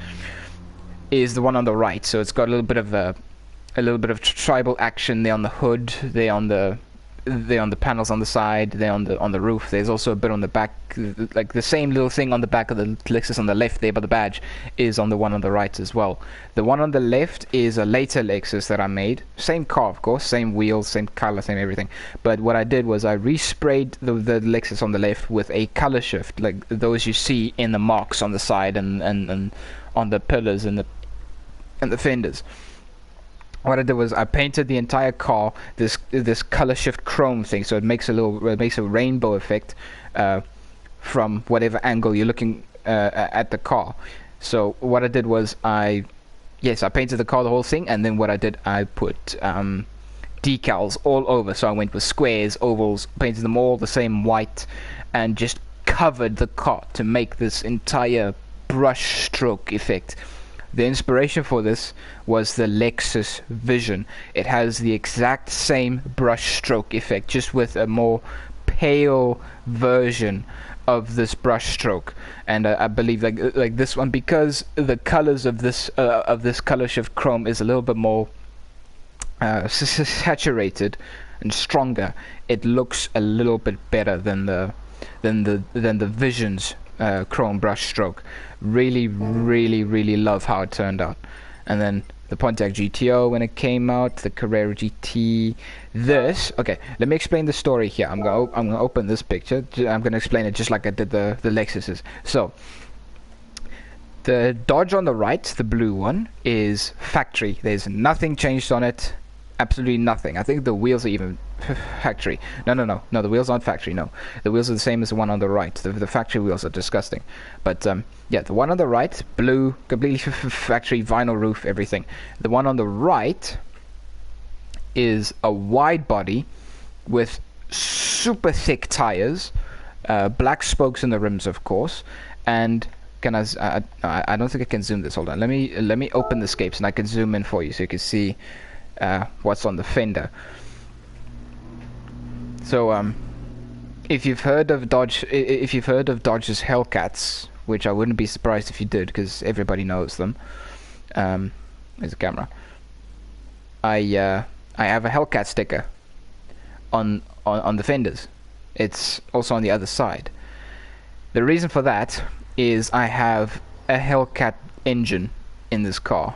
is the one on the right. So it's got a little bit of tribal action there on the hood, there on the panels on the side, there on the roof. There's also a bit on the back, like the same little thing on the back of the Lexus on the left there, but the badge is on the one on the right as well. The one on the left is a later Lexus that I made. Same car, of course, same wheels, same color, same everything. But what I did was I resprayed the Lexus on the left with a color shift, like those you see in the marks on the side and on the pillars and the fenders. What I did was I painted the entire car this color shift chrome thing, so it makes a rainbow effect from whatever angle you're looking at the car. So what I did was I painted the car, the whole thing, and then what I did, I put decals all over. So I went with squares, ovals, painted them all the same white, and just covered the car to make this entire brush stroke effect. The inspiration for this was the Lexus Vision. It has the exact same brush stroke effect, just with a more pale version of this brush stroke. And I believe like this one, because the colors of this color shift chrome is a little bit more saturated and stronger, it looks a little bit better than the Vision's chrome brush stroke. Really love how it turned out. And then the Pontiac GTO when it came out, the Carrera GT. This, okay, let me explain the story here. I'm gonna open this picture. I'm gonna explain it just like I did the Lexuses. So the Dodge on the right, the blue one, is factory. There's nothing changed on it. Absolutely nothing. I think the wheels are even factory. No, the wheels aren't factory. No, the wheels are the same as the one on the right. The factory wheels are disgusting. But yeah, the one on the right, blue, completely factory, vinyl roof, everything. The one on the right is a wide body with super thick tires, black spokes in the rims, of course. And can I don't think I can zoom this. Hold on. Let me open the escapes and I can zoom in for you so you can see what's on the fender. So if you've heard of Dodge's Hellcats, which I wouldn't be surprised if you did, because everybody knows them. There's a camera. I have a Hellcat sticker on the fenders. It's also on the other side. The reason for that is I have a Hellcat engine in this car.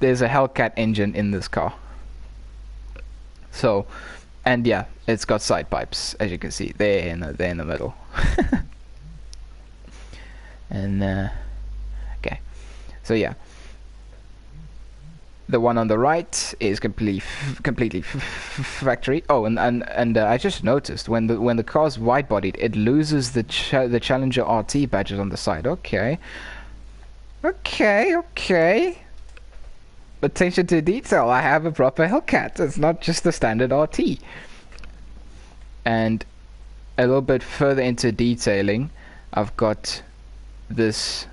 There's a Hellcat engine in this car. So, and yeah, it's got side pipes, as you can see. They're in the middle. And okay, so yeah, the one on the right is completely factory. Oh, and I just noticed when the car's wide-bodied, it loses the Challenger RT badges on the side. Okay. Attention to detail. I have a proper Hellcat. It's not just the standard RT. And a little bit further into detailing, I've got this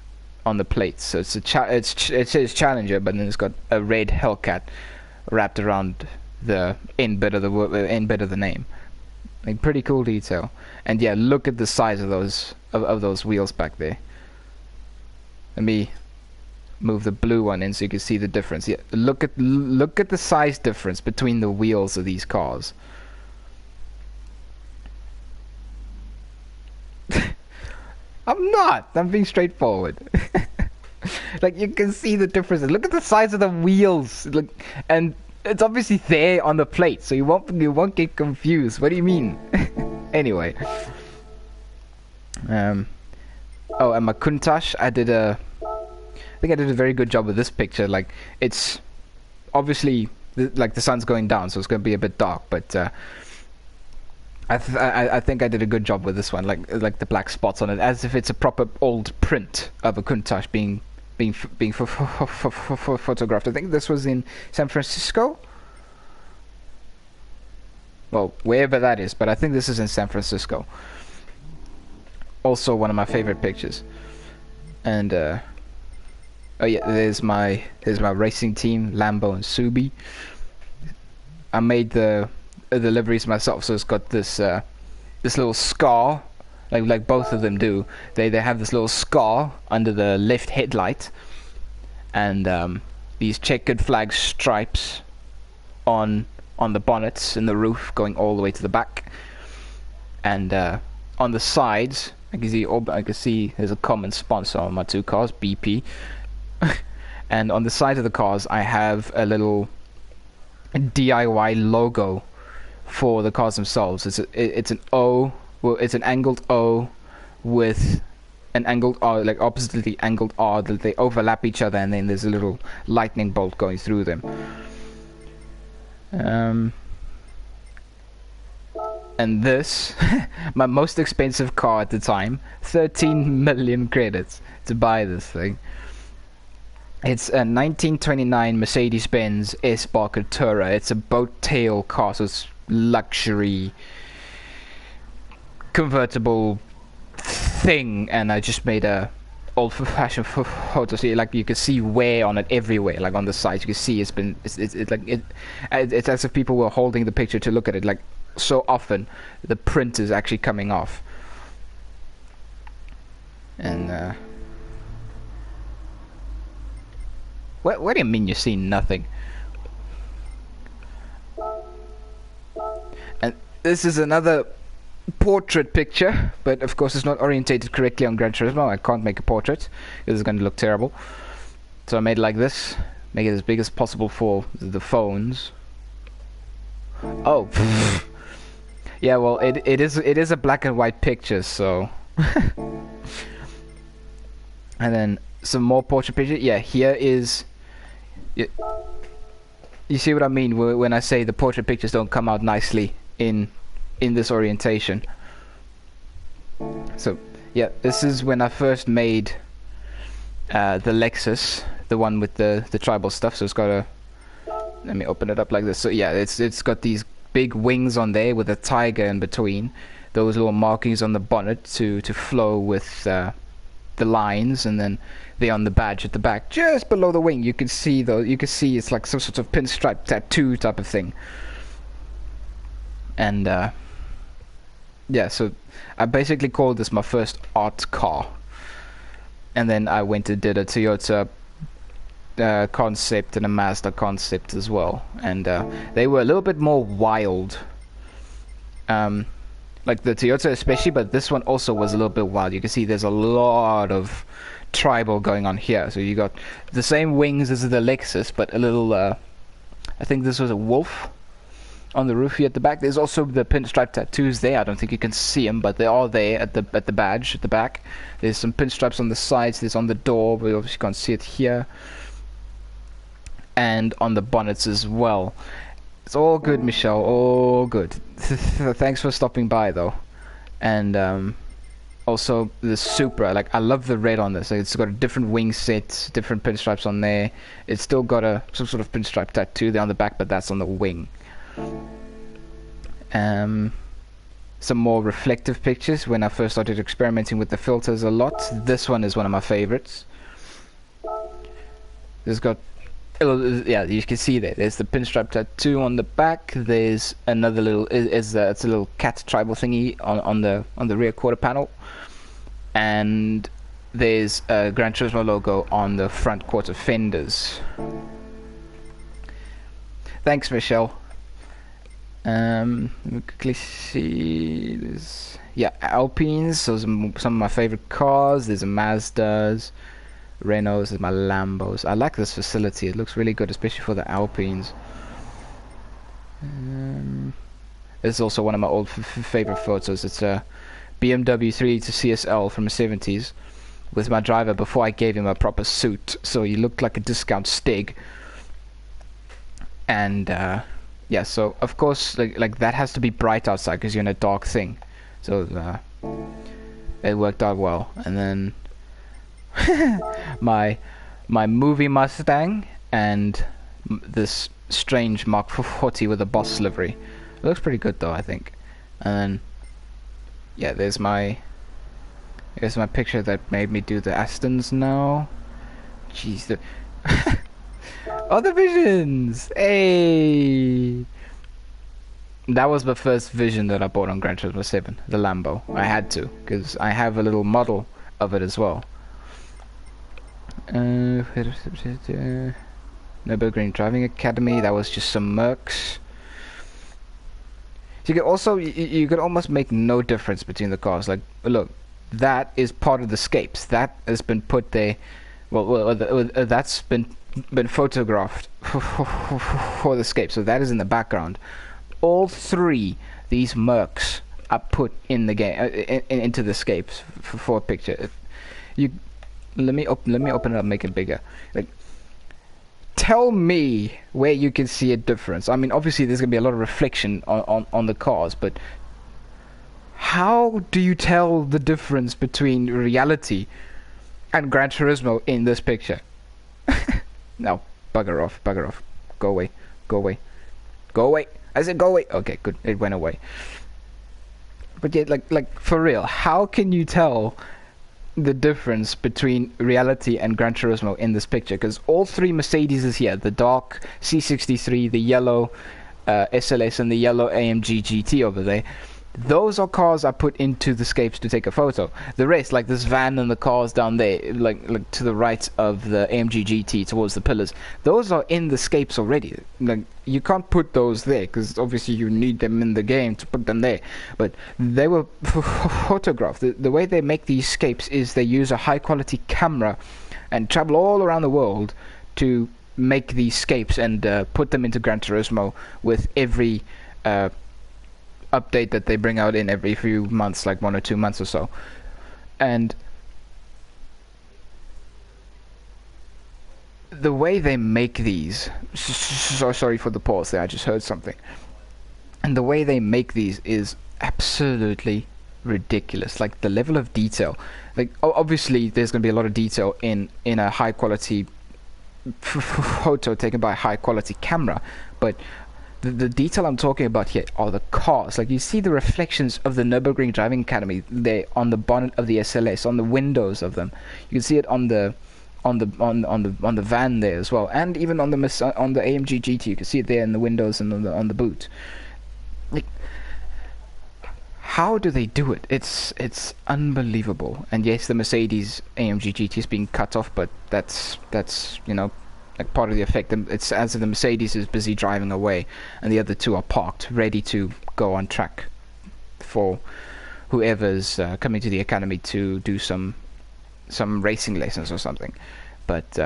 on the plates. So it's it says Challenger, but then it's got a red Hellcat wrapped around the end bit of the name. Like, pretty cool detail. And yeah, look at the size of those wheels back there. Let me move the blue one in so you can see the difference. Yeah, look at the size difference between the wheels of these cars. I'm being straightforward. Like, you can see the difference. Look at the size of the wheels. Look, and it's obviously there on the plate, so you won't get confused. What do you mean? Anyway. Oh, and my Countach, I think I did a very good job with this picture. Like, it's obviously like the sun's going down, so it's going to be a bit dark, but I think I did a good job with this one, like the black spots on it, as if it's a proper old print of a Countach being photographed. I think this was in San Francisco. Well, wherever that is, but I think this is in San Francisco. Also one of my favorite pictures. And oh yeah, there's my racing team, Lambo and Subi. I made the the liveries myself, so it's got this this little scar, like both of them do. They have this little scar under the left headlight, and these checkered flag stripes on the bonnets and the roof going all the way to the back, and on the sides I can see there's a common sponsor on my two cars, BP. And on the side of the cars I have a little DIY logo for the cars themselves. It's an O, well, it's an angled O with an angled R, like oppositely angled R, that they overlap each other, and then there's a little lightning bolt going through them. And this, my most expensive car at the time, 13 million credits to buy this thing. It's a 1929 Mercedes-Benz S-Bar Coutura. It's a boat tail car, so it's luxury convertible thing, and I just made a old-fashioned photo. So like you can see wear on it everywhere, like on the side. You can see it's as if people were holding the picture to look at it. Like so often, the print is actually coming off, and what do you mean you've seen nothing? And this is another portrait picture, but of course it's not orientated correctly on Gran Turismo. I can't make a portrait because it's going to look terrible. So I made it like this, make it as big as possible for the phones. Oh, yeah. Well, it is a black and white picture, so. And then some more portrait picture. Yeah, here is. You see what I mean when I say the portrait pictures don't come out nicely in this orientation. So yeah, this is when I first made the Lexus, the one with the tribal stuff. So it's got a, let me open it up like this. So yeah, it's got these big wings on there with a tiger in between, those little markings on the bonnet to flow with the lines, and then they're on the badge at the back, just below the wing. You can see it's like some sort of pinstripe tattoo type of thing. And yeah, so I basically called this my first art car. And then I went and did a Toyota concept and a Mazda concept as well, and they were a little bit more wild, like the Toyota especially, but this one also was a little bit wild. You can see there's a lot of tribal going on here. So you got the same wings as the Lexus, but a little I think this was a wolf on the roof here at the back. There's also the pinstripe tattoos there. I don't think you can see them, but they are there at the badge at the back. There's some pinstripes on the sides. There's on the door, but you obviously can't see it here, and on the bonnets as well. It's all good, Michelle, all good. Thanks for stopping by though. And also the Supra, like I love the red on this. Like, it's got a different wing set, different pinstripes on there. It's still got some sort of pinstripe tattoo there on the back, but that's on the wing. Some more reflective pictures when I first started experimenting with the filters a lot. This one is one of my favorites. It's got, yeah, you can see there. There's the pinstripe tattoo on the back. There's another little, it's a little cat tribal thingy on the rear quarter panel, and there's a Gran Turismo logo on the front quarter fenders. Thanks, Michelle. Let me quickly see this. Yeah, Alpines. Those are some of my favorite cars. There's a Mazdas, Renaults, there's my Lambos. I like this facility. It looks really good, especially for the Alpines. This is also one of my old favorite photos. It's a BMW 3 to CSL from the 70s with my driver before I gave him a proper suit, so he looked like a discount Stig. And yeah, so of course like that has to be bright outside because you're in a dark thing, so it worked out well. And then my movie Mustang and this strange Mark 40 with a Boss livery. It looks pretty good though, I think. And then yeah, here's my picture that made me do the Astons now. Jeez, the other visions. Hey. that was the first Vision that I bought on Gran Turismo 7, the Lambo. I had to, because I have a little model of it as well. Nürburgring Driving Academy, that was just some Mercs. You could also, you could almost make no difference between the cars. Like, look, that is part of the scapes. That has been put there. That's been photographed for the scape. So that is in the background. All three these Mercs are put in the game into the scapes for a picture. If you let me open it up, make it bigger. Like, tell me where you can see a difference. I mean, obviously there's gonna be a lot of reflection on the cars, but how do you tell the difference between reality and Gran Turismo in this picture? No, bugger off, go away, go away, go away. I said go away. Okay, good, it went away. But yeah, like for real, how can you tell the difference between reality and Gran Turismo in this picture? Because all three Mercedes is here: the dark C63, the yellow SLS, and the yellow AMG GT over there. Those are cars I put into the scapes to take a photo. The rest, like this van and the cars down there, like to the right of the AMG GT towards the pillars, those are in the scapes already. Like, you can't put those there because obviously you need them in the game to put them there. But they were photographed. The way they make these scapes is they use a high quality camera and travel all around the world to make these scapes and put them into Gran Turismo with every update that they bring out in every few months, like 1 or 2 months or so. And the way they make these, so sorry for the pause there, I just heard something. And the way they make these is absolutely ridiculous. Like, the level of detail, like obviously there's going to be a lot of detail in a high quality photo taken by a high quality camera, but the detail I'm talking about here are the cars. Like, you see the reflections of the Nürburgring Driving Academy there on the bonnet of the SLS, on the windows of them. You can see it on the van there as well, and even on the AMG GT. You can see it there in the windows and on the boot. Like, how do they do it? It's unbelievable. And yes, the Mercedes AMG GT is being cut off, but that's you know, like part of the effect. It's as if the Mercedes is busy driving away and the other two are parked ready to go on track for whoever's coming to the academy to do some racing lessons or something. But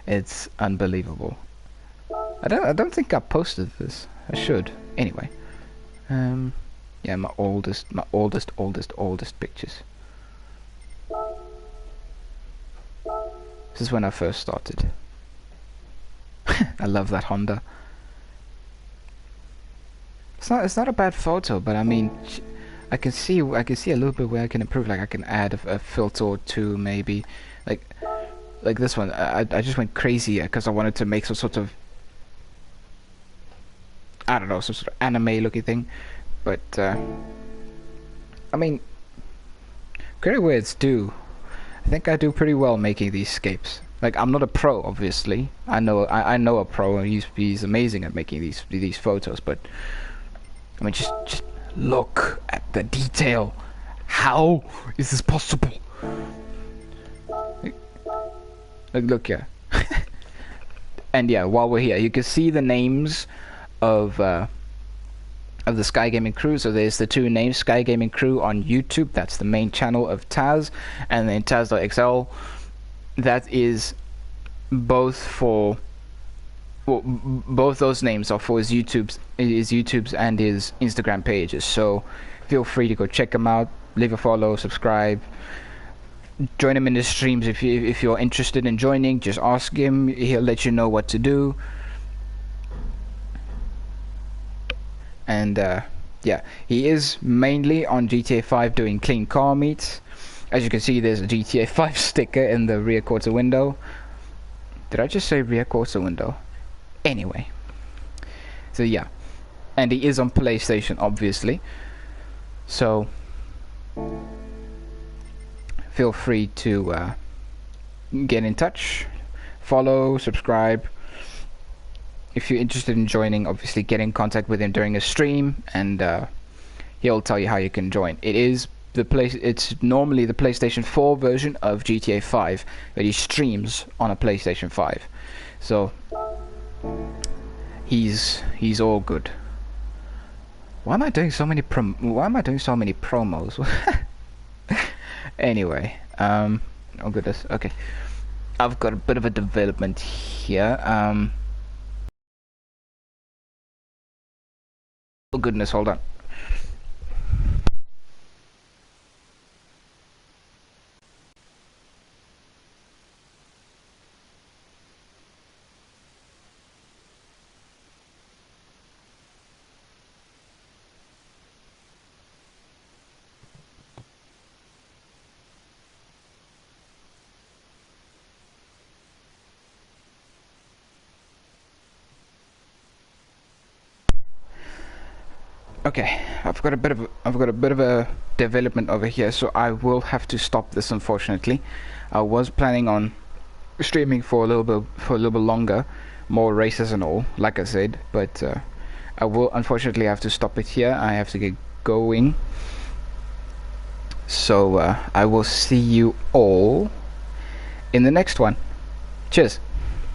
it's unbelievable. I don't think I posted this. I should. Anyway, yeah, my oldest pictures. This is when I first started. I love that Honda. It's not a bad photo, but I mean, I can see a little bit where I can improve. Like, I can add a filter or two, maybe. Like this one, I just went crazy because I wanted to make some sort of, I don't know, some sort of anime looking thing. But I mean, credit where it's due. I think I do pretty well making these scapes. Like, I'm not a pro, obviously. I know a pro, and he's amazing at making these photos. But I mean, just look at the detail. How is this possible? Look here. And yeah, while we're here, you can see the names of the Sky Gaming Crew. So there's the two names, Sky Gaming Crew on YouTube. That's the main channel of Taz, and then Taz.xl. That is both for, well, both those names are for his YouTube's and his Instagram pages. So feel free to go check him out, leave a follow, subscribe, join him in his streams if you're interested in joining. Just ask him; he'll let you know what to do. And yeah, he is mainly on GTA 5 doing clean car meets. As you can see, there's a GTA 5 sticker in the rear quarter window. Did I just say rear quarter window? Anyway, so yeah, and he is on PlayStation, obviously. So feel free to get in touch, follow, subscribe, if you're interested in joining, obviously get in contact with him during a stream, and he'll tell you how you can join. It's normally the PlayStation 4 version of GTA 5, but he streams on a PlayStation 5, so he's all good. Why am I doing so many promos? Anyway, oh goodness, okay. I've got a bit of a development here. Oh goodness, hold on. Okay, I've got a bit of a development over here, so I will have to stop this, unfortunately. I was planning on streaming for a little bit longer, more races and all, like I said, but I will unfortunately have to stop it here. I have to get going. So I will see you all in the next one. Cheers.